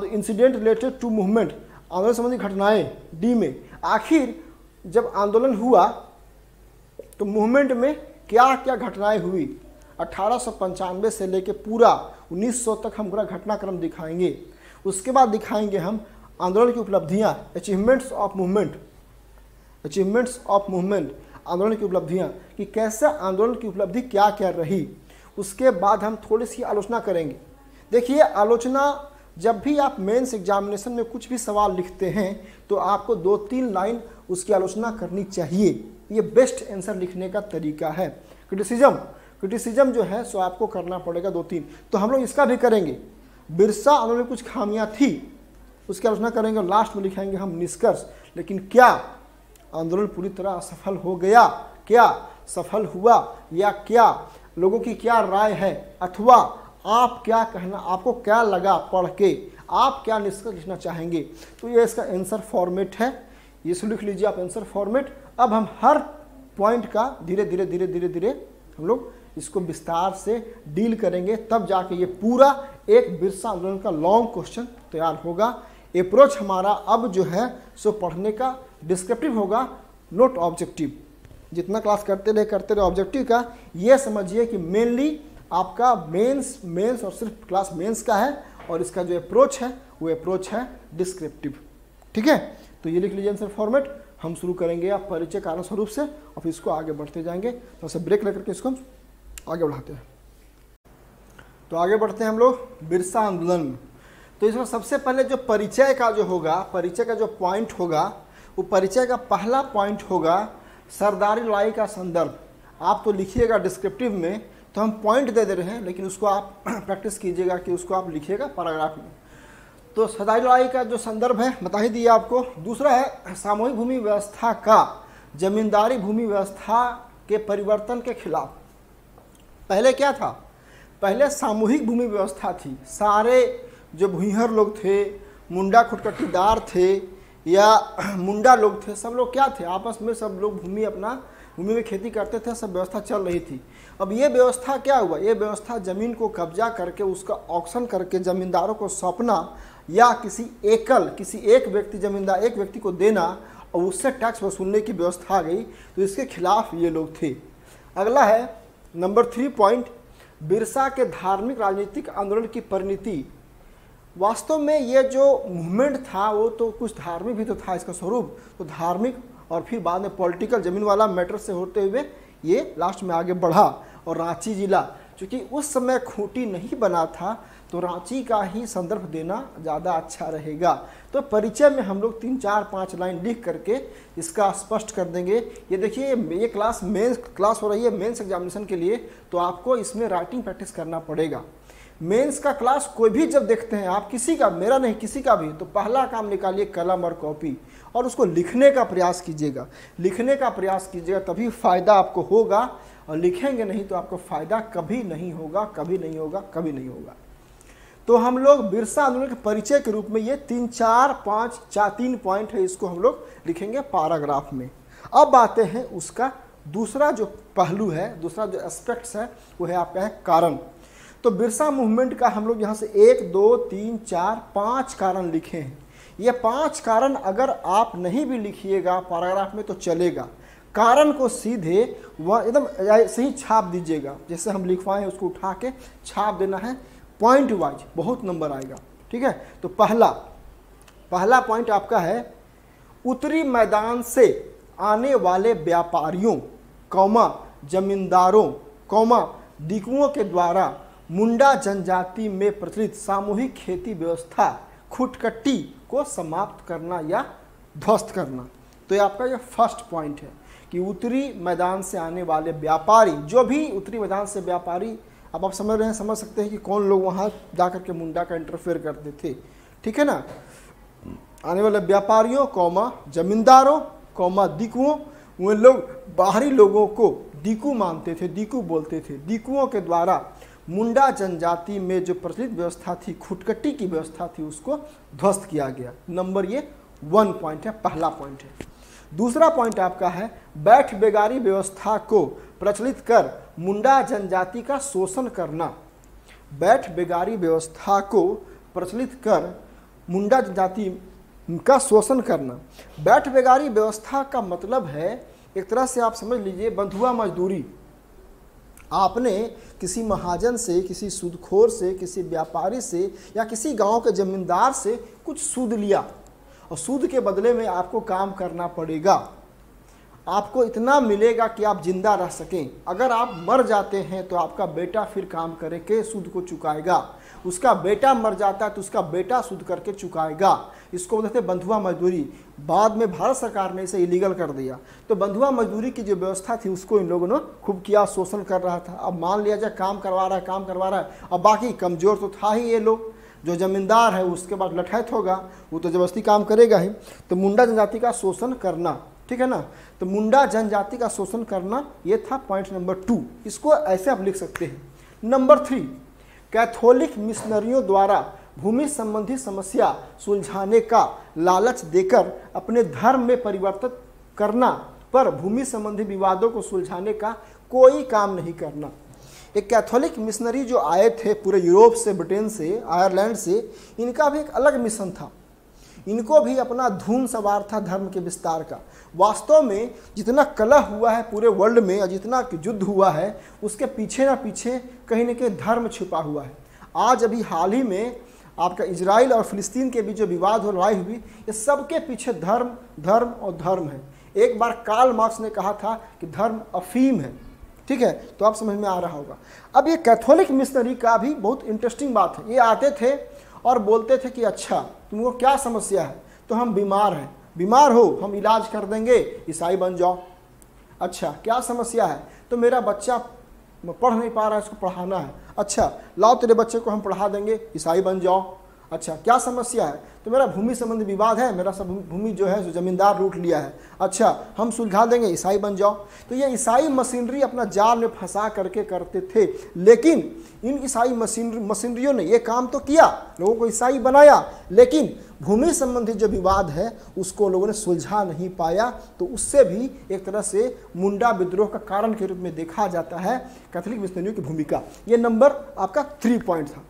इंसिडेंट रिलेटेड टू मूवमेंट, आंदोलन संबंधी घटनाएं डी में। आखिर जब आंदोलन हुआ तो मूवमेंट में क्या क्या घटनाएं हुई, 1895 से लेके पूरा 1900 तक हम पूरा घटनाक्रम दिखाएंगे। उसके बाद दिखाएंगे हम आंदोलन की उपलब्धियां, achievements of movement, achievements of movement, आंदोलन की उपलब्धियां कि कैसे आंदोलन की उपलब्धि क्या क्या रही। उसके बाद हम थोड़ी सी आलोचना करेंगे। देखिए आलोचना, जब भी आप मेंस एग्जामिनेशन में कुछ भी सवाल लिखते हैं तो आपको 2-3 लाइन उसकी आलोचना करनी चाहिए, ये बेस्ट आंसर लिखने का तरीका है। क्रिटिसिज्म जो है सो आपको करना पड़ेगा 2-3, तो हम लोग इसका भी करेंगे। बिरसा आंदोलन में कुछ खामियां थी उसकी आलोचना करेंगे और लास्ट में लिखाएंगे हम निष्कर्ष। लेकिन क्या आंदोलन पूरी तरह असफल हो गया, क्या सफल हुआ, या क्या लोगों की क्या राय है, अथवा आप क्या कहना, आपको क्या लगा पढ़ के, आप क्या निष्कर्ष लिखना चाहेंगे। तो ये इसका आंसर फॉर्मेट है, ये सो लिख लीजिए आप आंसर फॉर्मेट। अब हम हर पॉइंट का धीरे धीरे हम लोग इसको विस्तार से डील करेंगे, तब जाके ये पूरा एक बिरसा आंदोलन का लॉन्ग क्वेश्चन तैयार होगा। अप्रोच हमारा अब जो है सो पढ़ने का डिस्क्रिप्टिव होगा, नोट ऑब्जेक्टिव। जितना क्लास करते रहे ऑब्जेक्टिव का, ये समझिए कि मेनली आपका मेंस और सिर्फ क्लास मेंस का है, और इसका जो अप्रोच है वो अप्रोच है डिस्क्रिप्टिव। ठीक है, तो ये लिख लीजिए आंसर फॉर्मेट। हम शुरू करेंगे आप परिचय कारण स्वरूप से और फिर इसको आगे बढ़ते जाएंगे। तो ब्रेक लेकर के इसको हम आगे बढ़ाते हैं। तो आगे बढ़ते हैं हम लोग बिरसा आंदोलन में। तो इसमें सबसे पहले जो परिचय का जो होगा, परिचय का जो पॉइंट होगा, वो परिचय का पहला पॉइंट होगा सरदारी लड़ाई का संदर्भ। आप तो लिखिएगा डिस्क्रिप्टिव में, तो हम पॉइंट दे रहे हैं, लेकिन उसको आप प्रैक्टिस कीजिएगा कि उसको आप लिखिएगा पैराग्राफ में। तो सरदारी लड़ाई का जो संदर्भ है बता ही दिया आपको। दूसरा है सामूहिक भूमि व्यवस्था का जमींदारी भूमि व्यवस्था के परिवर्तन के खिलाफ। पहले क्या था? पहले सामूहिक भूमि व्यवस्था थी। सारे जो भूमिहर लोग थे, मुंडा खुटकटीदार थे या मुंडा लोग थे, सब लोग क्या थे? आपस में सब लोग भूमि में खेती करते थे, सब व्यवस्था चल रही थी। अब ये व्यवस्था क्या हुआ? ये व्यवस्था ज़मीन को कब्जा करके उसका ऑक्शन करके ज़मींदारों को सौंपना या किसी एक व्यक्ति को देना और उससे टैक्स वसूलने की व्यवस्था आ गई। तो इसके खिलाफ ये लोग थे। अगला है नंबर 3 पॉइंट, बिरसा के धार्मिक राजनीतिक आंदोलन की परिणति। वास्तव में ये जो मूवमेंट था वो तो कुछ धार्मिक भी तो था, इसका स्वरूप तो धार्मिक और फिर बाद में पॉलिटिकल जमीन वाला मैटर से होते हुए ये लास्ट में आगे बढ़ा। और रांची जिला, क्योंकि उस समय खूंटी नहीं बना था, तो रांची का ही संदर्भ देना ज़्यादा अच्छा रहेगा। तो परिचय में हम लोग 3, 4, 5 लाइन लिख करके इसका स्पष्ट कर देंगे। ये देखिए ये क्लास मेंस क्लास हो रही है मेंस एग्जामिनेशन के लिए, तो आपको इसमें राइटिंग प्रैक्टिस करना पड़ेगा। मेंस का क्लास कोई भी जब देखते हैं आप, किसी का, मेरा नहीं किसी का भी, तो पहला काम निकालिए कलम और कॉपी और उसको लिखने का प्रयास कीजिएगा। लिखने का प्रयास कीजिएगा तभी फ़ायदा आपको होगा, और लिखेंगे नहीं तो आपको फ़ायदा कभी नहीं होगा, कभी नहीं होगा, कभी नहीं होगा। तो हम लोग बिरसा आंदोलन के परिचय के रूप में ये 3 पॉइंट है, इसको हम लोग लिखेंगे पैराग्राफ में। अब आते हैं उसका दूसरा जो पहलू है, दूसरा जो एस्पेक्ट्स है, वो है आपका है कारण। तो बिरसा मूवमेंट का हम लोग यहाँ से 1, 2, 3, 4, 5 कारण लिखे हैं। ये 5 कारण अगर आप नहीं भी लिखिएगा पैराग्राफ में तो चलेगा। कारण को सीधे वह एकदम सही छाप दीजिएगा, जैसे हम लिखवाएं उसको उठा के छाप देना है पॉइंट वाइज, बहुत नंबर आएगा। ठीक है, तो पहला पॉइंट आपका है उत्तरी मैदान से आने वाले व्यापारियों, जमींदारों, दिकुओं के द्वारा मुंडा जनजाति में प्रचलित सामूहिक खेती व्यवस्था खुटकट्टी को समाप्त करना या ध्वस्त करना। तो ये आपका ये फर्स्ट पॉइंट है कि उत्तरी मैदान से आने वाले व्यापारी, जो भी उत्तरी मैदान से व्यापारी, अब आप समझ रहे हैं, समझ सकते हैं कि कौन लोग वहाँ जाकर के मुंडा का इंटरफेयर करते थे। ठीक है ना, आने वाले व्यापारियों, जमींदारों, दिकुओं, वे लोग बाहरी लोगों को दिकू मानते थे, दिकू बोलते थे। दिकुओं के द्वारा मुंडा जनजाति में जो प्रचलित व्यवस्था थी, खुटकट्टी की व्यवस्था थी, उसको ध्वस्त किया गया। नंबर ये 1 पॉइंट है, पहला पॉइंट है। दूसरा पॉइंट आपका है बैठ बेगारी व्यवस्था को प्रचलित कर मुंडा जनजाति का शोषण करना। बैठ बेगारी व्यवस्था को प्रचलित कर मुंडा जनजाति का शोषण करना। बैठ बेगारी व्यवस्था का मतलब है, एक तरह से आप समझ लीजिए, बंधुआ मजदूरी। आपने किसी महाजन से, किसी सूदखोर से, किसी व्यापारी से या किसी गांव के जमींदार से कुछ सूद लिया और सूद के बदले में आपको काम करना पड़ेगा। आपको इतना मिलेगा कि आप जिंदा रह सकें। अगर आप मर जाते हैं तो आपका बेटा फिर काम करके सूद को चुकाएगा। उसका बेटा मर जाता है तो उसका बेटा सूद करके चुकाएगा। इसको बोलते थे बंधुआ मजदूरी। बाद में भारत सरकार ने इसे इलीगल कर दिया। तो बंधुआ मजदूरी की जो व्यवस्था थी उसको इन लोगों ने खूब किया, शोषण कर रहा था। अब मान लिया जाए काम करवा रहा है, अब बाकी कमज़ोर तो था ही ये लोग। जो जमींदार है उसके बाद लठैत होगा, वो तो जबरदस्ती काम करेगा ही। तो मुंडा जनजाति का शोषण करना, ठीक है ना। तो मुंडा जनजाति का शोषण करना ये था पॉइंट नंबर 2। इसको ऐसे आप लिख सकते हैं। नंबर 3, कैथोलिक मिशनरियों द्वारा भूमि संबंधी समस्या सुलझाने का लालच देकर अपने धर्म में परिवर्तन करना, पर भूमि संबंधी विवादों को सुलझाने का कोई काम नहीं करना। एक कैथोलिक मिशनरी जो आए थे पूरे यूरोप से, ब्रिटेन से, आयरलैंड से, इनका भी एक अलग मिशन था। इनको भी अपना धूम सवार था धर्म के विस्तार का। वास्तव में जितना कलह हुआ है पूरे वर्ल्ड में और जितना युद्ध हुआ है, उसके पीछे ना पीछे कहीं न कहीं धर्म छिपा हुआ है। आज अभी हाल ही में आपका इजराइल और फिलिस्तीन के बीच जो विवाद हो, लड़ाई हुई, ये सबके पीछे धर्म और धर्म है। एक बार कार्ल मार्क्स ने कहा था कि धर्म अफीम है, ठीक है, तो आप समझ में आ रहा होगा। अब ये कैथोलिक मिशनरी का भी बहुत इंटरेस्टिंग बात है। ये आते थे और बोलते थे कि अच्छा तुमको क्या समस्या है, तो हम बीमार हैं, बीमार हो हम इलाज कर देंगे, ईसाई बन जाओ। अच्छा क्या समस्या है, तो मेरा बच्चा पढ़ नहीं पा रहा है, उसको पढ़ाना है, अच्छा लाओ तेरे बच्चे को हम पढ़ा देंगे, ईसाई बन जाओ। अच्छा क्या समस्या है, तो मेरा भूमि संबंधी विवाद है, मेरा सब भूमि जो है जो जमींदार लूट लिया है, अच्छा हम सुलझा देंगे, ईसाई बन जाओ। तो ये ईसाई मशीनरी अपना जाल में फंसा करके करते थे, लेकिन इन ईसाई मशीनरियों ने ये काम तो किया, लोगों को ईसाई बनाया, लेकिन भूमि संबंधी जो विवाद है उसको लोगों ने सुलझा नहीं पाया। तो उससे भी एक तरह से मुंडा विद्रोह का कारण के रूप में देखा जाता है कैथोलिक मिशनरियों की भूमिका। ये नंबर आपका 3 पॉइंट था।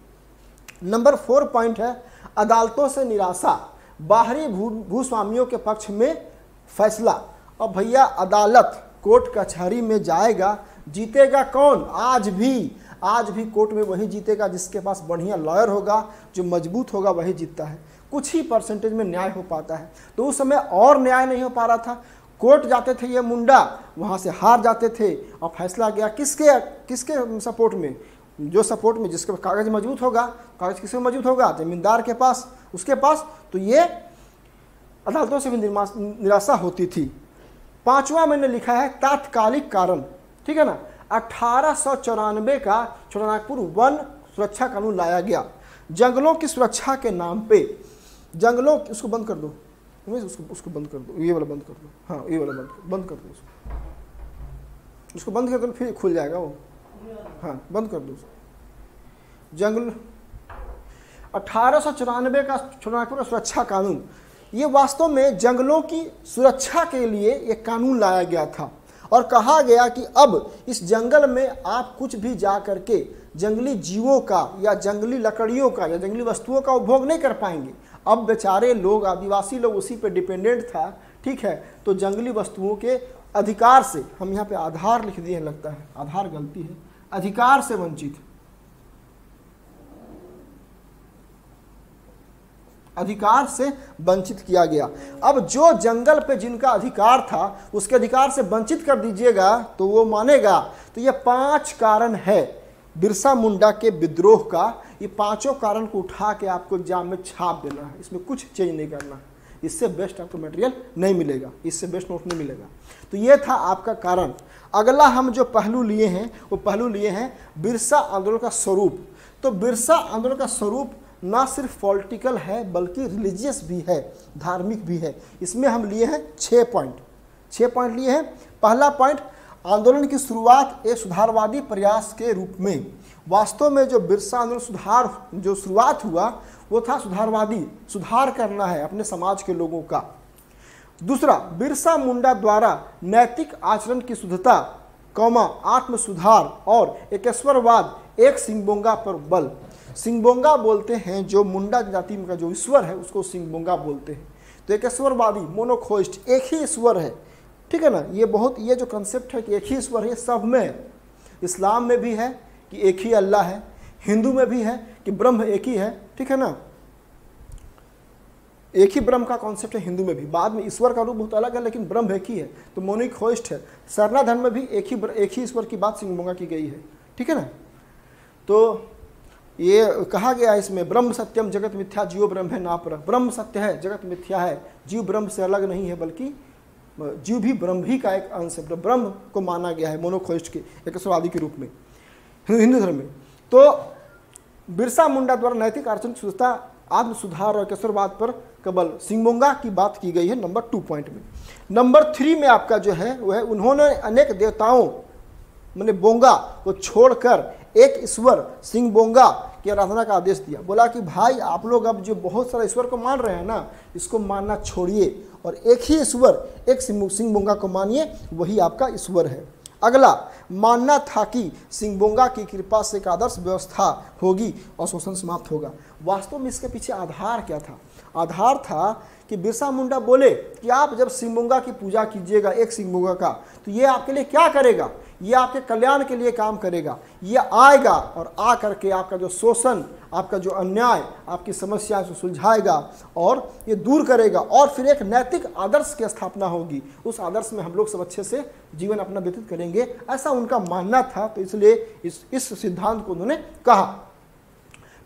नंबर 4 पॉइंट है अदालतों से निराशा, बाहरी भूस्वामियों के पक्ष में फैसला। अब भैया अदालत कोर्ट कचहरी में जाएगा, जीतेगा कौन, आज भी कोर्ट में वही जीतेगा जिसके पास बढ़िया लॉयर होगा, जो मजबूत होगा वही जीतता है। कुछ ही परसेंटेज में न्याय हो पाता है। तो उस समय और न्याय नहीं हो पा रहा था, कोर्ट जाते थे ये मुंडा, वहाँ से हार जाते थे और फैसला गया किसके सपोर्ट में, जो सपोर्ट में जिसके पास कागज मजबूत होगा, कागज किसके मजबूत होगा, जमींदार के पास, उसके पास। तो ये अदालतों से भी निराशा होती थी। 5वां मैंने लिखा है तात्कालिक कारण, ठीक है ना। 1894 का छोटानागपुर वन सुरक्षा कानून लाया गया। जंगलों की सुरक्षा के नाम पे उसको बंद कर दो, उसको बंद कर दो, ये वाला बंद कर दो, हाँ ये वाला बंद कर दो, उसको बंद कर दो, फिर खुल जाएगा वो, हाँ बंद कर दो। जंगल 1894 का छोटानागपुर सुरक्षा कानून, ये वास्तव में जंगलों की सुरक्षा के लिए एक कानून लाया गया था और कहा गया कि अब इस जंगल में आप कुछ भी जा करके जंगली जीवों का या जंगली लकड़ियों का या जंगली वस्तुओं का उपभोग नहीं कर पाएंगे। अब बेचारे लोग, आदिवासी लोग उसी पे डिपेंडेंट था, ठीक है। तो जंगली वस्तुओं के अधिकार से, हम यहाँ पे आधार लिख दिए लगता है, आधार गलती है, अधिकार से वंचित, अधिकार से वंचित किया गया। अब जो जंगल पे जिनका अधिकार था उसके अधिकार से वंचित कर दीजिएगा तो वो मानेगा। तो ये 5 कारण है बिरसा मुंडा के विद्रोह का। ये 5 कारण को उठा के आपको एग्जाम में छाप देना है, इसमें कुछ चेंज नहीं करना है। इससे बेस्ट आपको मटेरियल नहीं मिलेगा, इससे बेस्ट नोट नहीं मिलेगा। तो ये था आपका कारण। अगला हम जो पहलू लिए हैं वो पहलू लिए हैं बिरसा आंदोलन का स्वरूप। तो बिरसा आंदोलन का स्वरूप ना सिर्फ पॉलिटिकल है बल्कि रिलीजियस भी है, धार्मिक भी है। इसमें हम लिए हैं 6 पॉइंट लिए हैं। पहला पॉइंट, आंदोलन की शुरुआत एक सुधारवादी प्रयास के रूप में। वास्तव में जो बिरसा आंदोलन जो शुरुआत हुआ वो था सुधारवादी, सुधार करना है अपने समाज के लोगों का। दूसरा, बिरसा मुंडा द्वारा नैतिक आचरण की शुद्धता, आत्म सुधार और एकेश्वरवाद, एक सिंगबोंगा पर बल। सिंगबोंगा बोलते हैं जो मुंडा जाति का जो ईश्वर है उसको सिंगबोंगा बोलते हैं। तो एकेश्वरवादी, मोनोथोइस्ट, एक ही ईश्वर है, ठीक है ना। ये जो कंसेप्ट है कि एक ही ईश्वर है, सब में है। इस्लाम में भी है कि एक ही अल्लाह है, हिंदू में भी है कि ब्रह्म एक ही है, ठीक है ना। एक ही ब्रह्म का कॉन्सेप्ट है हिंदू में भी। बाद में ईश्वर का रूप बहुत अलग है लेकिन ब्रह्म एक ही है, तो मोनोथोइस्ट है। सरना धर्म में भी एक ही ईश्वर की बात सिंगबोंगा की गई है, ठीक है ना। तो ये कहा गया है इसमें, ब्रह्म सत्यम जगत मिथ्या जीव ब्रह्म है नापर। ब्रह्म सत्य है, जगत मिथ्या है, जीव ब्रह्म से अलग नहीं है बल्कि जीव भी ब्रह्म ही का एक अंश है। तो ब्रह्म को माना गया है मोनोथोइस्ट के एकेश्वरवादी के रूप में हिंदू धर्म में। तो बिरसा मुंडा द्वारा नैतिक आचरण की शुद्धता, आत्म सुधार और एकेश्वरवाद पर कबल, सिंगबोंगा की बात की गई है नंबर 2 पॉइंट में। नंबर 3 में आपका जो है वह है, उन्होंने अनेक देवताओं मैंने बोंगा को छोड़कर एक ईश्वर सिंगबोंगा की आराधना का आदेश दिया। बोला कि भाई आप लोग अब जो बहुत सारा ईश्वर को मान रहे हैं ना, इसको मानना छोड़िए और एक ही ईश्वर, एक सिंगबोंगा को मानिए, वही आपका ईश्वर है। अगला, मानना था कि सिंगबोंगा की कृपा से एक आदर्श व्यवस्था होगी और शोषण समाप्त होगा। वास्तव में इसके पीछे आधार क्या था? आधार था कि बिरसा मुंडा बोले कि आप जब सिंगबोंगा की पूजा कीजिएगा, एक सिंगबोंगा का, तो ये आपके लिए क्या करेगा? ये आपके कल्याण के लिए काम करेगा। ये आएगा और आ करके आपका जो शोषण, आपका जो अन्याय, आपकी समस्या को सुलझाएगा और ये दूर करेगा, और फिर एक नैतिक आदर्श की स्थापना होगी। उस आदर्श में हम लोग सब अच्छे से जीवन अपना व्यतीत करेंगे, ऐसा उनका मानना था। तो इसलिए इस सिद्धांत को उन्होंने कहा।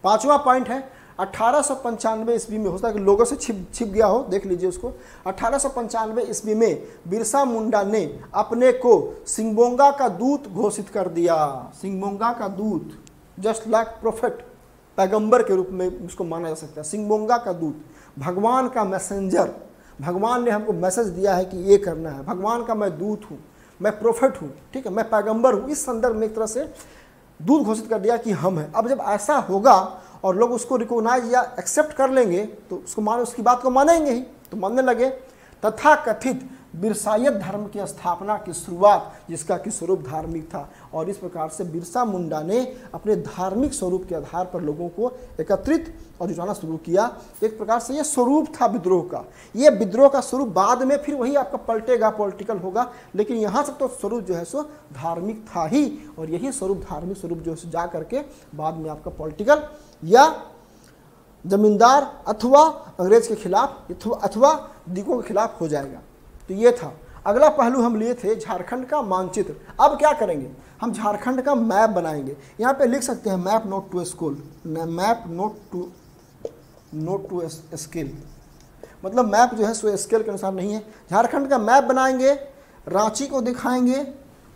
पांचवा पॉइंट है 1895 ईस्वी में, हो सकता है कि लोगों से छिप गया हो, देख लीजिए उसको। 1895 ईस्वी में बिरसा मुंडा ने अपने को सिंगबोंगा का दूत घोषित कर दिया। सिंगबोंगा का दूत, जस्ट लाइक प्रोफेट, पैगंबर के रूप में उसको माना जा सकता है। सिंगबोंगा का दूत, भगवान का मैसेंजर। भगवान ने हमको मैसेज दिया है कि ये करना है। भगवान का मैं दूत हूँ, मैं प्रोफेट हूँ, ठीक है, मैं पैगंबर हूँ। इस संदर्भ में एक तरह से दूत घोषित कर दिया कि हम हैं। अब जब ऐसा होगा और लोग उसको रिकॉग्नाइज या एक्सेप्ट कर लेंगे तो उसकी बात को मानेंगे ही, तो मानने लगे। तथा कथित बिरसायत धर्म की स्थापना की शुरुआत, जिसका कि स्वरूप धार्मिक था। और इस प्रकार से बिरसा मुंडा ने अपने धार्मिक स्वरूप के आधार पर लोगों को एकत्रित और जुटाना शुरू किया। एक प्रकार से ये स्वरूप था विद्रोह का। ये विद्रोह का स्वरूप बाद में फिर वही आपका पलटेगा, पॉलिटिकल होगा, लेकिन यहाँ से तो स्वरूप जो है सो धार्मिक था ही। और यही स्वरूप, धार्मिक स्वरूप जो है जा करके बाद में आपका पॉलिटिकल या जमींदार अथवा अंग्रेज के खिलाफ अथवा दिगों के खिलाफ हो जाएगा। तो ये था। अगला पहलू हम लिए थे झारखंड का मानचित्र। अब क्या करेंगे, हम झारखंड का मैप बनाएंगे। यहाँ पे लिख सकते हैं map not to school, map not to scale, मतलब मैप जो है सो स्केल के अनुसार नहीं है। झारखंड का मैप बनाएंगे, रांची को दिखाएंगे,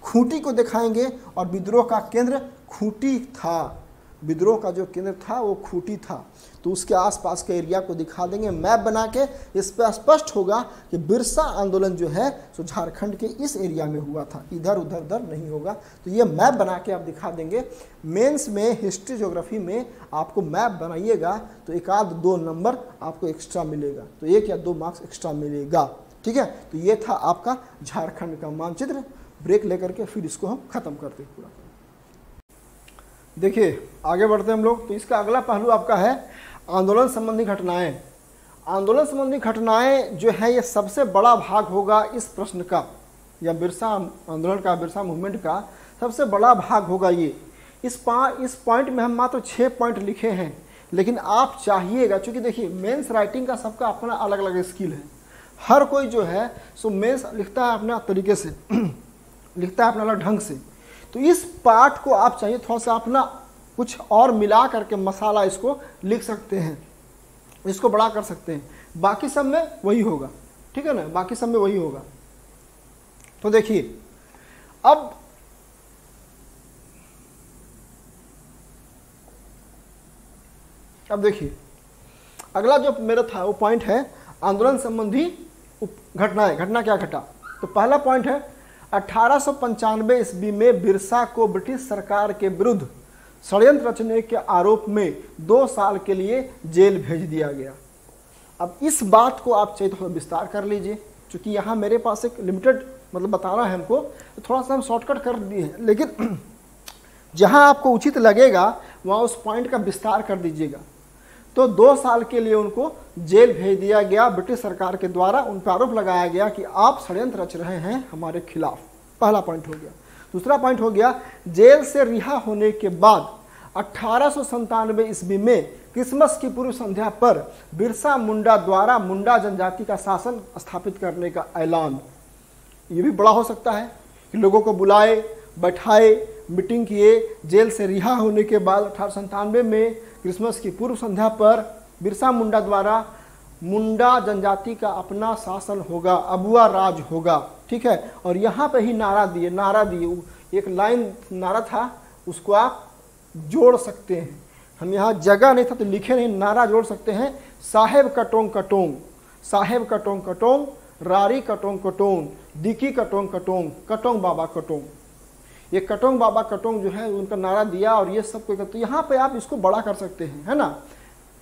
खूंटी को दिखाएंगे, और विद्रोह का केंद्र खूंटी था। विद्रोह का जो केंद्र था वो खूंटी था, तो उसके आसपास के एरिया को दिखा देंगे मैप बना के। इस पर स्पष्ट होगा कि बिरसा आंदोलन जो है सो झारखंड के इस एरिया में हुआ था, इधर उधर नहीं होगा। तो ये मैप बना के आप दिखा देंगे। मेंस में हिस्ट्री ज्योग्राफी में आपको मैप बनाइएगा तो एक आध 2 नंबर आपको एक्स्ट्रा मिलेगा, तो 1 या 2 मार्क्स एक्स्ट्रा मिलेगा, ठीक है। तो ये था आपका झारखंड का मानचित्र। ब्रेक लेकर के फिर इसको हम खत्म करते हैं पूरा। देखिए आगे बढ़ते हैं हम लोग। तो इसका अगला पहलू आपका है आंदोलन संबंधी घटनाएं। आंदोलन संबंधी घटनाएं जो है ये सबसे बड़ा भाग होगा इस प्रश्न का, या बिरसा आंदोलन का, बिरसा मूवमेंट का सबसे बड़ा भाग होगा ये। इस पॉइंट में हम मात्र 6 पॉइंट लिखे हैं, लेकिन आप चाहिएगा, चूँकि देखिए मेंस राइटिंग का सबका अपना अलग अलग स्किल है। हर कोई जो है सो मेंस लिखता है अपना तरीके से लिखता है अपना अलग ढंग से। तो इस पार्ट को आप चाहिए थोड़ा सा अपना कुछ और मिला करके मसाला इसको लिख सकते हैं, इसको बड़ा कर सकते हैं। बाकी सब में वही होगा, ठीक है ना, बाकी सब में वही होगा। तो देखिए अब देखिए अगला जो मेरा था वो पॉइंट है आंदोलन संबंधी घटनाएं। घटना क्या घटा, तो पहला पॉइंट है 1895 ईस्वी में बिरसा को ब्रिटिश सरकार के विरुद्ध षड्यंत्र रचने के आरोप में 2 साल के लिए जेल भेज दिया गया। अब इस बात को आप चाहिए थोड़ा विस्तार कर लीजिए, क्योंकि यहाँ मेरे पास एक लिमिटेड मतलब बताना है हमको, तो थोड़ा सा हम शॉर्टकट कर दिए हैं, लेकिन जहाँ आपको उचित लगेगा वहाँ उस पॉइंट का विस्तार कर दीजिएगा। तो 2 साल के लिए उनको जेल भेज दिया गया ब्रिटिश सरकार के द्वारा। उन पर आरोप लगाया गया कि आप षड्यंत्र रच रहे हैं हमारे खिलाफ। पहला पॉइंट हो गया। दूसरा पॉइंट हो गया जेल से रिहा होने के बाद 1897 ईस्वी में क्रिसमस की पूर्व संध्या पर बिरसा मुंडा द्वारा मुंडा जनजाति का शासन स्थापित करने का ऐलान। ये भी बड़ा हो सकता है कि लोगों को बुलाए, बैठाए, मीटिंग किए। जेल से रिहा होने के बाद 1897 में क्रिसमस की पूर्व संध्या पर बिरसा मुंडा द्वारा मुंडा जनजाति का अपना शासन होगा, अबुआ राज होगा, ठीक है। और यहाँ पे ही नारा दिए, एक लाइन नारा था, उसको आप जोड़ सकते हैं। हम यहाँ जगह नहीं था तो लिखे नहीं, नारा जोड़ सकते हैं। साहेब कटोंग कटोंग, साहेब कटोंग कटोंग, रारी कटोंग कटोंग, दिकी कटोंग कटोंग, कटोंग बाबा कटोंग। ये कटोंग बाबा कटोंग जो है उनका नारा दिया, और ये सब कोई तो यहाँ पे आप इसको बड़ा कर सकते हैं, है ना।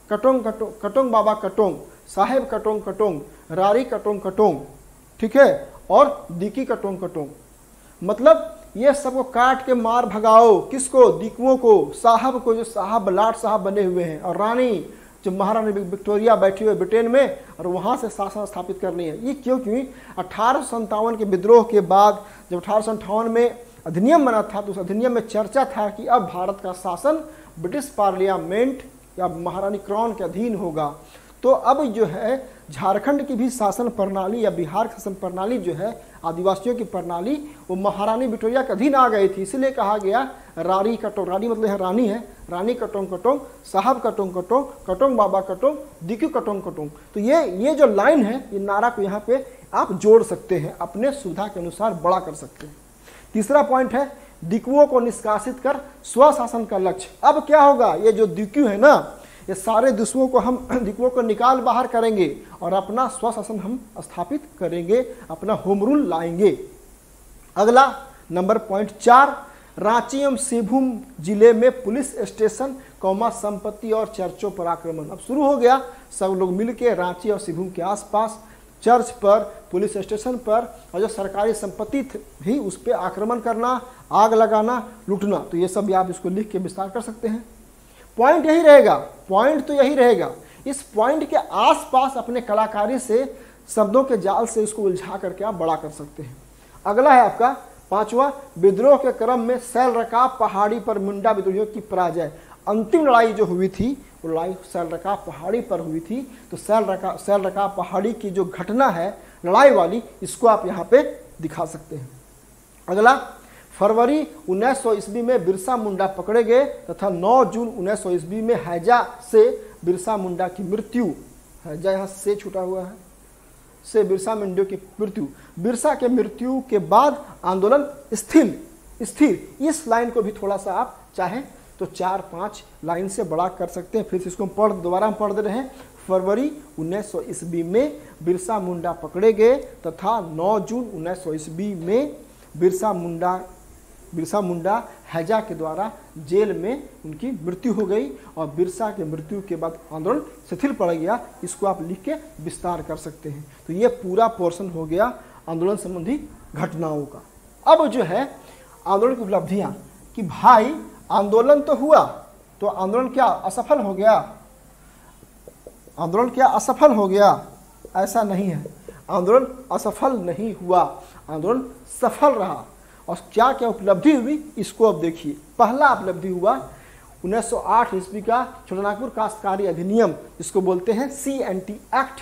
कटोंग कटोंग, कटोंग बाबा कटोंग, साहेब कटोंग कटोंग, रारी कटोंग कटोंग, ठीक है, और दिकी कटोंग कटोंग। मतलब ये सबको काट के मार भगाओ, किसको, दिकुओं को, साहब को, जो साहब लाट साहब बने हुए हैं, और रानी जो महारानी विक्टोरिया बैठी हुई ब्रिटेन में, और वहाँ से शासन स्थापित करनी है। ये क्योंकि 1857 के विद्रोह के बाद जब 1858 में अधिनियम बना था तो उस अधिनियम में चर्चा था कि अब भारत का शासन ब्रिटिश पार्लियामेंट या महारानी क्राउन के अधीन होगा। तो अब जो है झारखंड की भी शासन प्रणाली या बिहार की शासन प्रणाली जो है आदिवासियों की प्रणाली वो महारानी विक्टोरिया के अधीन आ गई थी। इसलिए कहा गया रानी कटोंग, रानी मतलब है रानी है, रानी कटोंग कटोंग, साहब कटोंग कटोंग, कटोंग बाबा कटोंग, दिक्यू कटोंग कटोंग। तो ये जो लाइन है ये नारा को यहाँ पे आप जोड़ सकते हैं, अपने सुविधा के अनुसार बड़ा कर सकते हैं। तीसरा पॉइंट है दिक्युओं को निष्कासित कर स्वशासन का लक्ष्य। अब क्या होगा, ये जो दिक्यू है ना ये सारे दुश्मनों को हम दिक्युओं को निकाल बाहर करेंगे और अपना स्वशासन हम स्थापित करेंगे, अपना होम रूल लाएंगे। अगला नंबर पॉइंट 4, रांची एवं सिंहभूम जिले में पुलिस स्टेशन संपत्ति और चर्चों पर आक्रमण। अब शुरू हो गया, सब लोग मिलकर रांची और सिंहभूम के आसपास चर्च पर, पुलिस स्टेशन पर और जो सरकारी संपत्ति थी उस पर आक्रमण करना, आग लगाना, लूटना। तो ये सब आप इसको लिख के विस्तार कर सकते हैं। पॉइंट यही रहेगा, पॉइंट तो यही रहेगा। इस पॉइंट के आसपास अपने कलाकारी से शब्दों के जाल से इसको उलझा करके आप बड़ा कर सकते हैं। अगला है आपका 5वां, विद्रोह के क्रम में सैलरकाब पहाड़ी पर मुंडा विद्रोहियों की पराजय। अंतिम लड़ाई जो हुई थी वो लड़ाई सैलरकाब पहाड़ी पर हुई थी। तो सैलरकाब पहाड़ी की जो घटना है लड़ाई वाली, इसको आप यहाँ पे दिखा सकते हैं। अगला, फरवरी 1900 ईस्वी में बिरसा मुंडा पकड़े गए तथा 9 जून 1900 ईस्वी में हैजा से बिरसा मुंडा की मृत्यु, हैजा यहाँ से छूटा हुआ है, से बिरसा मुंडा की मृत्यु। बिरसा के मृत्यु के बाद आंदोलन स्थिर। इस लाइन को भी थोड़ा सा आप चाहें तो 4-5 लाइन से बड़ा कर सकते हैं। फिर से इसको दोबारा हम पढ़ दे रहे हैं। फरवरी 1900 ईस्वी में बिरसा मुंडा पकड़े गए तथा 9 जून 1900 ईस्वी में बिरसा मुंडा हैजा के द्वारा जेल में उनकी मृत्यु हो गई और बिरसा के मृत्यु के बाद आंदोलन शिथिल पड़ गया। इसको आप लिख के विस्तार कर सकते हैं। तो ये पूरा पोर्शन हो गया आंदोलन संबंधी घटनाओं का। अब जो है आंदोलन की उपलब्धियां कि भाई आंदोलन तो हुआ, तो आंदोलन क्या असफल हो गया? आंदोलन क्या असफल हो गया? ऐसा नहीं है, आंदोलन असफल नहीं हुआ, आंदोलन सफल रहा। और क्या क्या उपलब्धि हुई इसको अब देखिए। पहला उपलब्धि हुआ 1908 ईस्वी का छोटानागपुर काश्तकारी अधिनियम, जिसको बोलते हैं CNT एक्ट।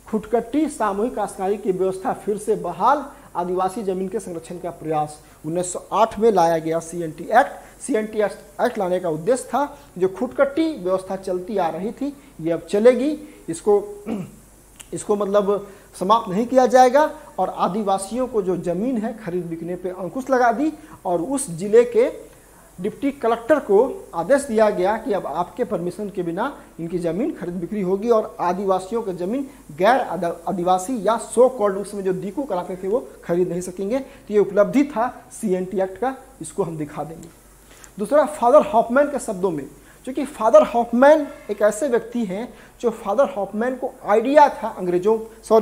खुटकट्टी सामूहिक काश्तकारी की व्यवस्था फिर से बहाल, आदिवासी जमीन के संरक्षण का प्रयास 1908 में लाया गया CNT एक्ट। CNT एक्ट लाने का उद्देश्य था जो खुटकट्टी व्यवस्था चलती आ रही थी ये अब चलेगी, इसको मतलब समाप्त नहीं किया जाएगा। और आदिवासियों को जो जमीन है खरीद बिकने पे अंकुश लगा दी और उस जिले के डिप्टी कलेक्टर को आदेश दिया गया कि अब आपके परमिशन के बिना इनकी ज़मीन खरीद बिक्री होगी और आदिवासियों की ज़मीन गैर आदिवासी या सो कॉल्ड उसमें जो दिक्यू कहलाते थे वो खरीद नहीं सकेंगे। तो ये उपलब्धि था CNT एक्ट का, इसको हम दिखा देंगे। दूसरा, फादर हॉफमैन के शब्दों में, क्योंकि फादर हॉफमैन एक ऐसे व्यक्ति हैं जो फादर हॉफमैन को आइडिया था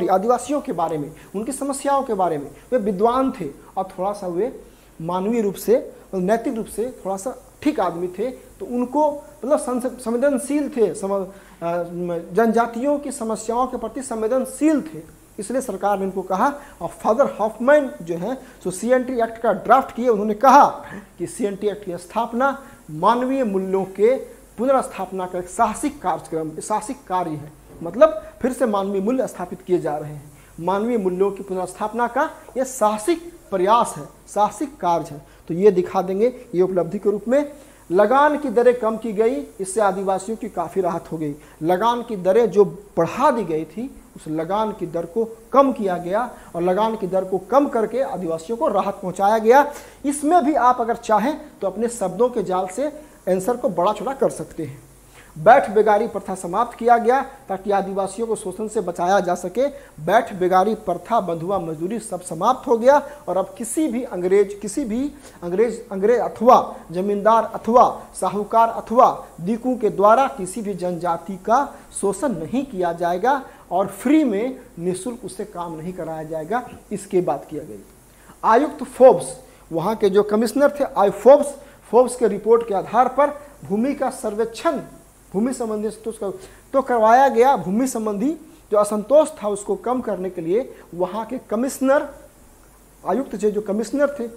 आदिवासियों के बारे में, उनकी समस्याओं के बारे में। वे विद्वान थे और थोड़ा सा वे मानवीय रूप से और नैतिक रूप से थोड़ा सा ठीक आदमी थे। तो उनको मतलब संवेदनशील थे, जनजातियों की समस्याओं के प्रति संवेदनशील थे, इसलिए सरकार ने इनको कहा। और फादर हॉफमैन जो है सो CNT एक्ट का ड्राफ्ट किए। उन्होंने कहा कि CNT एक्ट की स्थापना मानवीय मूल्यों के पुनर्स्थापना का एक साहसिक कार्य है। मतलब फिर से मानवीय मूल्य स्थापित किए जा रहे हैं। मानवीय मूल्यों की पुनर्स्थापना का यह साहसिक प्रयास है, साहसिक कार्य है। तो ये दिखा देंगे ये उपलब्धि के रूप में। लगान की दरें कम की गई, इससे आदिवासियों की काफ़ी राहत हो गई। लगान की दरें जो बढ़ा दी गई थी उस लगान की दर को कम किया गया और लगान की दर को कम करके आदिवासियों को राहत पहुंचाया गया। इसमें भी आप अगर चाहें तो अपने शब्दों के जाल से आंसर को बड़ा छोटा कर सकते हैं। बैठ बेगारी प्रथा समाप्त किया गया ताकि आदिवासियों को शोषण से बचाया जा सके। बैठ बेगारी प्रथा, बंधुआ मजदूरी सब समाप्त हो गया और अब किसी भी अंग्रेज अथवा जमींदार अथवा साहूकार अथवा दिक्यू के द्वारा किसी भी जनजाति का शोषण नहीं किया जाएगा और फ्री में निःशुल्क उससे काम नहीं कराया जाएगा। इसके बात किया गई। आयुक्त फोर्ब्स, वहाँ के जो कमिश्नर थे फोर्ब्स के रिपोर्ट के आधार पर भूमि का सर्वेक्षण, भूमि संबंधी तो करवाया गया। भूमि संबंधी जो असंतोष था उसको कम करने के लिए वहाँ के कमिश्नर आयुक्त थे, जो कमिश्नर थे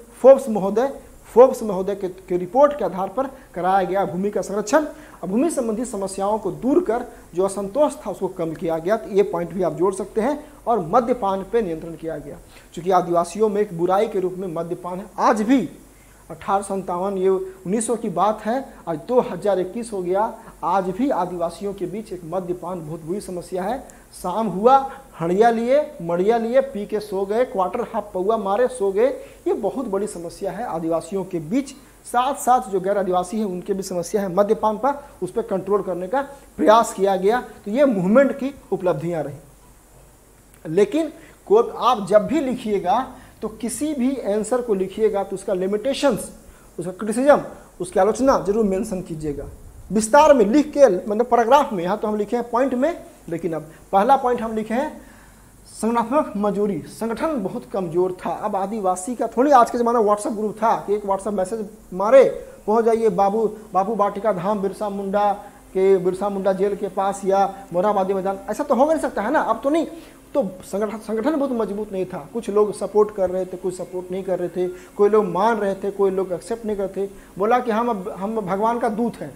फोर्ब्स महोदय के रिपोर्ट के आधार पर कराया गया भूमि का संरक्षण और भूमि संबंधी समस्याओं को दूर कर जो असंतोष था उसको कम किया गया। तो ये पॉइंट भी आप जोड़ सकते हैं। और मद्यपान पे नियंत्रण किया गया, क्योंकि आदिवासियों में एक बुराई के रूप में मद्यपान है। आज भी 1857, ये 1900 की बात है, आज 2021 हो गया, आज भी आदिवासियों के बीच एक मद्यपान बहुत बुरी समस्या है। शाम हुआ, हड़िया लिए, मड़िया लिए, पी के सो गए, क्वार्टर हाफ पौआ मारे सो गए। ये बहुत बड़ी समस्या है आदिवासियों के बीच। साथ साथ जो गैर आदिवासी है उनके भी समस्या है मद्यपान पर, उस पर कंट्रोल करने का प्रयास किया गया। तो ये मूवमेंट की उपलब्धियां रही। लेकिन आप जब भी लिखिएगा तो किसी भी आंसर को लिखिएगा तो उसका लिमिटेशंस, उसका क्रिटिसिज्म, उसकी आलोचना जरूर मेंशन कीजिएगा विस्तार में लिख के, मतलब पैराग्राफ में। यहाँ तो हम लिखे हैं पॉइंट में, लेकिन अब पहला पॉइंट हम लिखे हैं संगठनात्मक मजबूरी, संगठन बहुत कमजोर था। अब आदिवासी का थोड़ी आज के ज़माना व्हाट्सएप ग्रुप था कि एक व्हाट्सएप मैसेज मारे पहुँच जाइए बाबू वाटिका धाम बिरसा मुंडा जेल के पास या मोरहाबादी मैदान। ऐसा तो हो नहीं सकता है ना, अब तो नहीं। तो संगठन बहुत मजबूत नहीं था। कुछ लोग सपोर्ट कर रहे थे, कुछ सपोर्ट नहीं कर रहे थे, कोई लोग मान रहे थे, कोई लोग एक्सेप्ट नहीं करते। बोला कि हम भगवान का दूत हैं,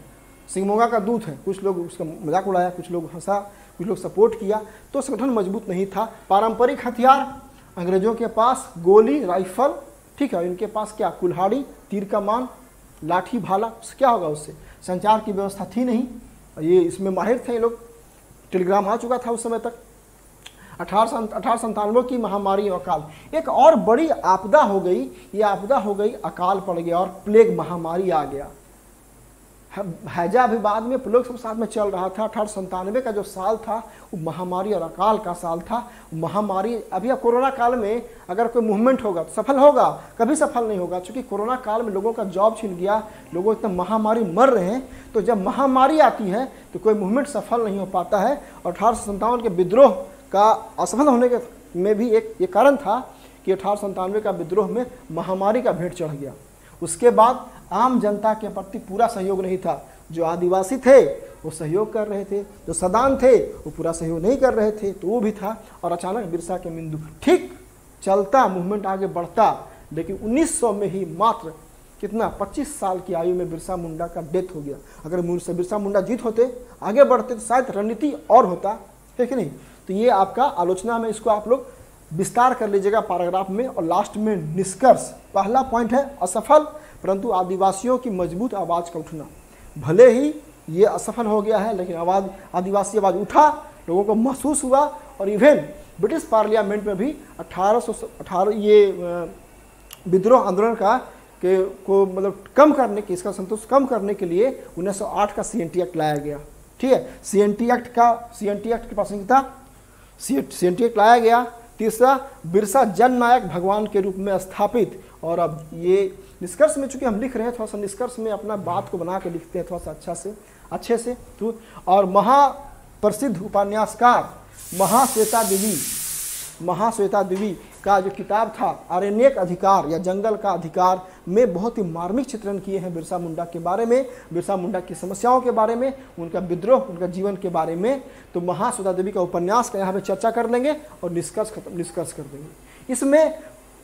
सिंहमोगा का दूत है। कुछ लोग उसका मजाक उड़ाया, कुछ लोग हंसा, कुछ लोग सपोर्ट किया। तो संगठन मजबूत नहीं था। पारंपरिक हथियार अंग्रेजों के पास गोली, राइफल, ठीक है, इनके पास क्या कुल्हाड़ी, तीर कमान, लाठी भाला, क्या होगा उससे। संचार की व्यवस्था थी नहीं, ये इसमें माहिर थे लोग। टेलीग्राम आ चुका था उस समय तक। 1897 की महामारी और अकाल, एक और बड़ी आपदा हो गई। ये आपदा हो गई, अकाल पड़ गया और प्लेग महामारी आ गया। हैजा भी बाद में प्लेग सब साथ में चल रहा था। 1897 का जो साल था वो महामारी और अकाल का साल था। महामारी, अभी कोरोना काल में अगर कोई मूवमेंट होगा तो सफल होगा, कभी सफल नहीं होगा, क्योंकि कोरोना काल में लोगों का जॉब छिन गया, लोगों इतना महामारी मर रहे हैं। तो जब महामारी आती है तो कोई मूवमेंट सफल नहीं हो पाता है। और 1857 के विद्रोह का असफल होने के में भी एक ये कारण था कि 1897 का विद्रोह में महामारी का भेंट चढ़ गया। उसके बाद आम जनता के प्रति पूरा सहयोग नहीं था। जो आदिवासी थे वो सहयोग कर रहे थे, जो सदान थे वो पूरा सहयोग नहीं कर रहे थे, तो वो भी था। और अचानक बिरसा के बिंदु ठीक चलता, मूवमेंट आगे बढ़ता। लेकिन 1900 में ही मात्र कितना 25 साल की आयु में बिरसा मुंडा का डेथ हो गया। अगर बिरसा मुंडा जीत होते, आगे बढ़ते, तो शायद रणनीति और होता, है कि नहीं। तो ये आपका आलोचना में, इसको आप लोग विस्तार कर लीजिएगा पैराग्राफ में। और लास्ट में निष्कर्ष, पहला पॉइंट है असफल परंतु आदिवासियों की मजबूत आवाज़ का उठना। भले ही ये असफल हो गया है, लेकिन आदिवासी आवाज़ उठा, लोगों को महसूस हुआ। और इवन ब्रिटिश पार्लियामेंट में भी 1818 ये विद्रोह आंदोलन को मतलब कम करने की, इसका संतोष कम करने के लिए 1908 का CNT एक्ट लाया गया। ठीक है, CNT एक्ट की प्रासंगिकता, CNT एक्ट लाया गया। तीसरा, बिरसा जननायक भगवान के रूप में स्थापित। और अब ये निष्कर्ष में चूंकि हम लिख रहे हैं, थोड़ा सा निष्कर्ष में अपना बात को बना के लिखते हैं थोड़ा सा अच्छे से। तो और महाप्रसिद्ध उपन्यासकार महाश्वेता देवी का जो किताब था अरण्यक अधिकार या जंगल का अधिकार में बहुत ही मार्मिक चित्रण किए हैं बिरसा मुंडा के बारे में, बिरसा मुंडा की समस्याओं के बारे में, उनका विद्रोह, उनका जीवन के बारे में। तो महाश्वेता देवी का उपन्यास का यहाँ पे चर्चा कर लेंगे और निष्कर्ष कर देंगे। इसमें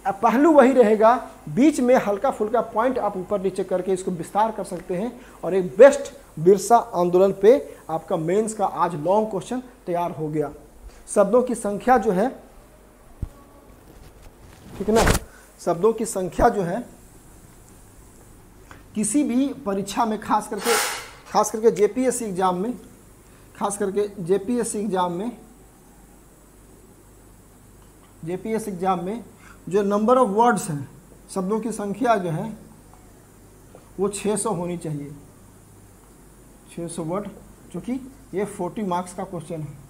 पहलू वही रहेगा, बीच में हल्का फुल्का पॉइंट आप ऊपर नीचे करके इसको विस्तार कर सकते हैं। और एक बेस्ट बिरसा आंदोलन पे आपका मेंस का आज लॉन्ग क्वेश्चन तैयार हो गया। शब्दों की संख्या जो है, ठीक है ना, शब्दों की संख्या जो है किसी भी परीक्षा में, खास करके जेपीएससी एग्जाम में जो नंबर ऑफ वर्ड्स हैं, शब्दों की संख्या जो है वो 600 होनी चाहिए। 600 वर्ड, क्योंकि ये 40 मार्क्स का क्वेश्चन है।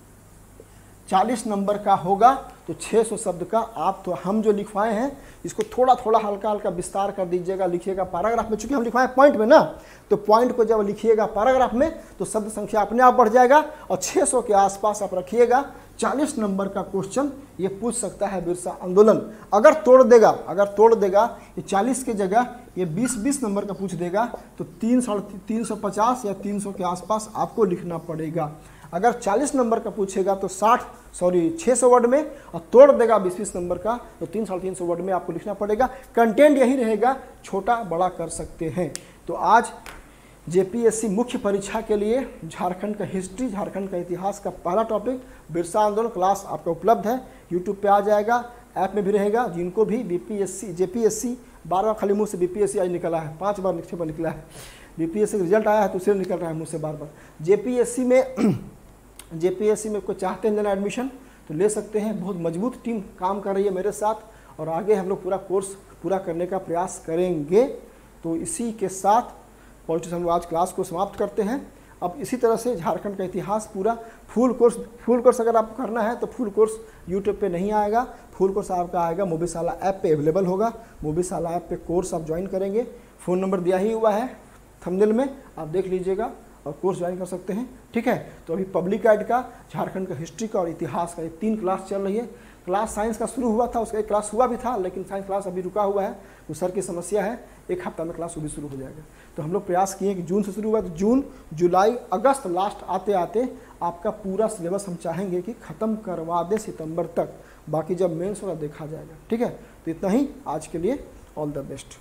40 नंबर का होगा तो 600 शब्द का आप, तो हम जो लिखवाए हैं इसको थोड़ा थोड़ा हल्का हल्का विस्तार कर दीजिएगा, लिखिएगा पैराग्राफ में। चूंकि हम लिखवाए पॉइंट में ना, तो पॉइंट को जब लिखिएगा पैराग्राफ में तो शब्द संख्या अपने आप बढ़ जाएगा। और 600 के आसपास आप रखिएगा। 40 नंबर का क्वेश्चन ये पूछ सकता है बिरसा आंदोलन। अगर तोड़ देगा ये 40 की जगह ये 20 नंबर का पूछ देगा, तो 350 या 300 के आसपास आपको लिखना पड़ेगा। अगर 40 नंबर का पूछेगा तो 600 वर्ड में, और तोड़ देगा 20-20 नंबर का तो 300-350 वर्ड में आपको लिखना पड़ेगा। कंटेंट यही रहेगा, छोटा बड़ा कर सकते हैं। तो आज जेपीएससी मुख्य परीक्षा के लिए झारखंड का हिस्ट्री, झारखंड का इतिहास का पहला टॉपिक बिरसा आंदोलन क्लास आपका उपलब्ध है, यूट्यूब पे आ जाएगा, ऐप में भी रहेगा। जिनको भी बीपीएससी जेपीएससी बार खाली मुँह से बीपीएससी आज निकला है, 5 बार 6 बार निकला है, बीपीएससी का रिजल्ट आया है तो उसे निकल रहा है मुँह से बार बार। जेपीएससी में कोई चाहते हैं लेना एडमिशन तो ले सकते हैं। बहुत मजबूत टीम काम कर रही है मेरे साथ और आगे हम लोग पूरा कोर्स पूरा करने का प्रयास करेंगे। तो इसी के साथ पॉलिटिक्स हम लोग आज क्लास को समाप्त करते हैं। अब इसी तरह से झारखंड का इतिहास पूरा फुल कोर्स अगर आपको करना है तो फुल कोर्स यूट्यूब पे नहीं आएगा, फुल कोर्स आपका आएगा मोबीशाला ऐप पे अवेलेबल होगा। मोबीशाला ऐप पे कोर्स आप ज्वाइन करेंगे, फ़ोन नंबर दिया ही हुआ है थंबनेल में, आप देख लीजिएगा और कोर्स ज्वाइन कर सकते हैं। ठीक है, तो अभी पब्लिक गाइड का, झारखंड का हिस्ट्री का और इतिहास का ये 3 क्लास चल रही है। क्लास साइंस का शुरू हुआ था, उसका एक क्लास हुआ भी था, लेकिन साइंस क्लास अभी रुका हुआ है, तो सर की समस्या है, 1 हफ्ता में क्लास वो भी शुरू हो जाएगा। तो हम लोग प्रयास किए कि जून से शुरू हुआ, तो जून, जुलाई, अगस्त लास्ट आते आते आपका पूरा सिलेबस हम चाहेंगे कि ख़त्म करवा दें सितंबर तक। बाकी जब मेंस होगा देखा जाएगा। ठीक है, तो इतना ही आज के लिए, ऑल द बेस्ट।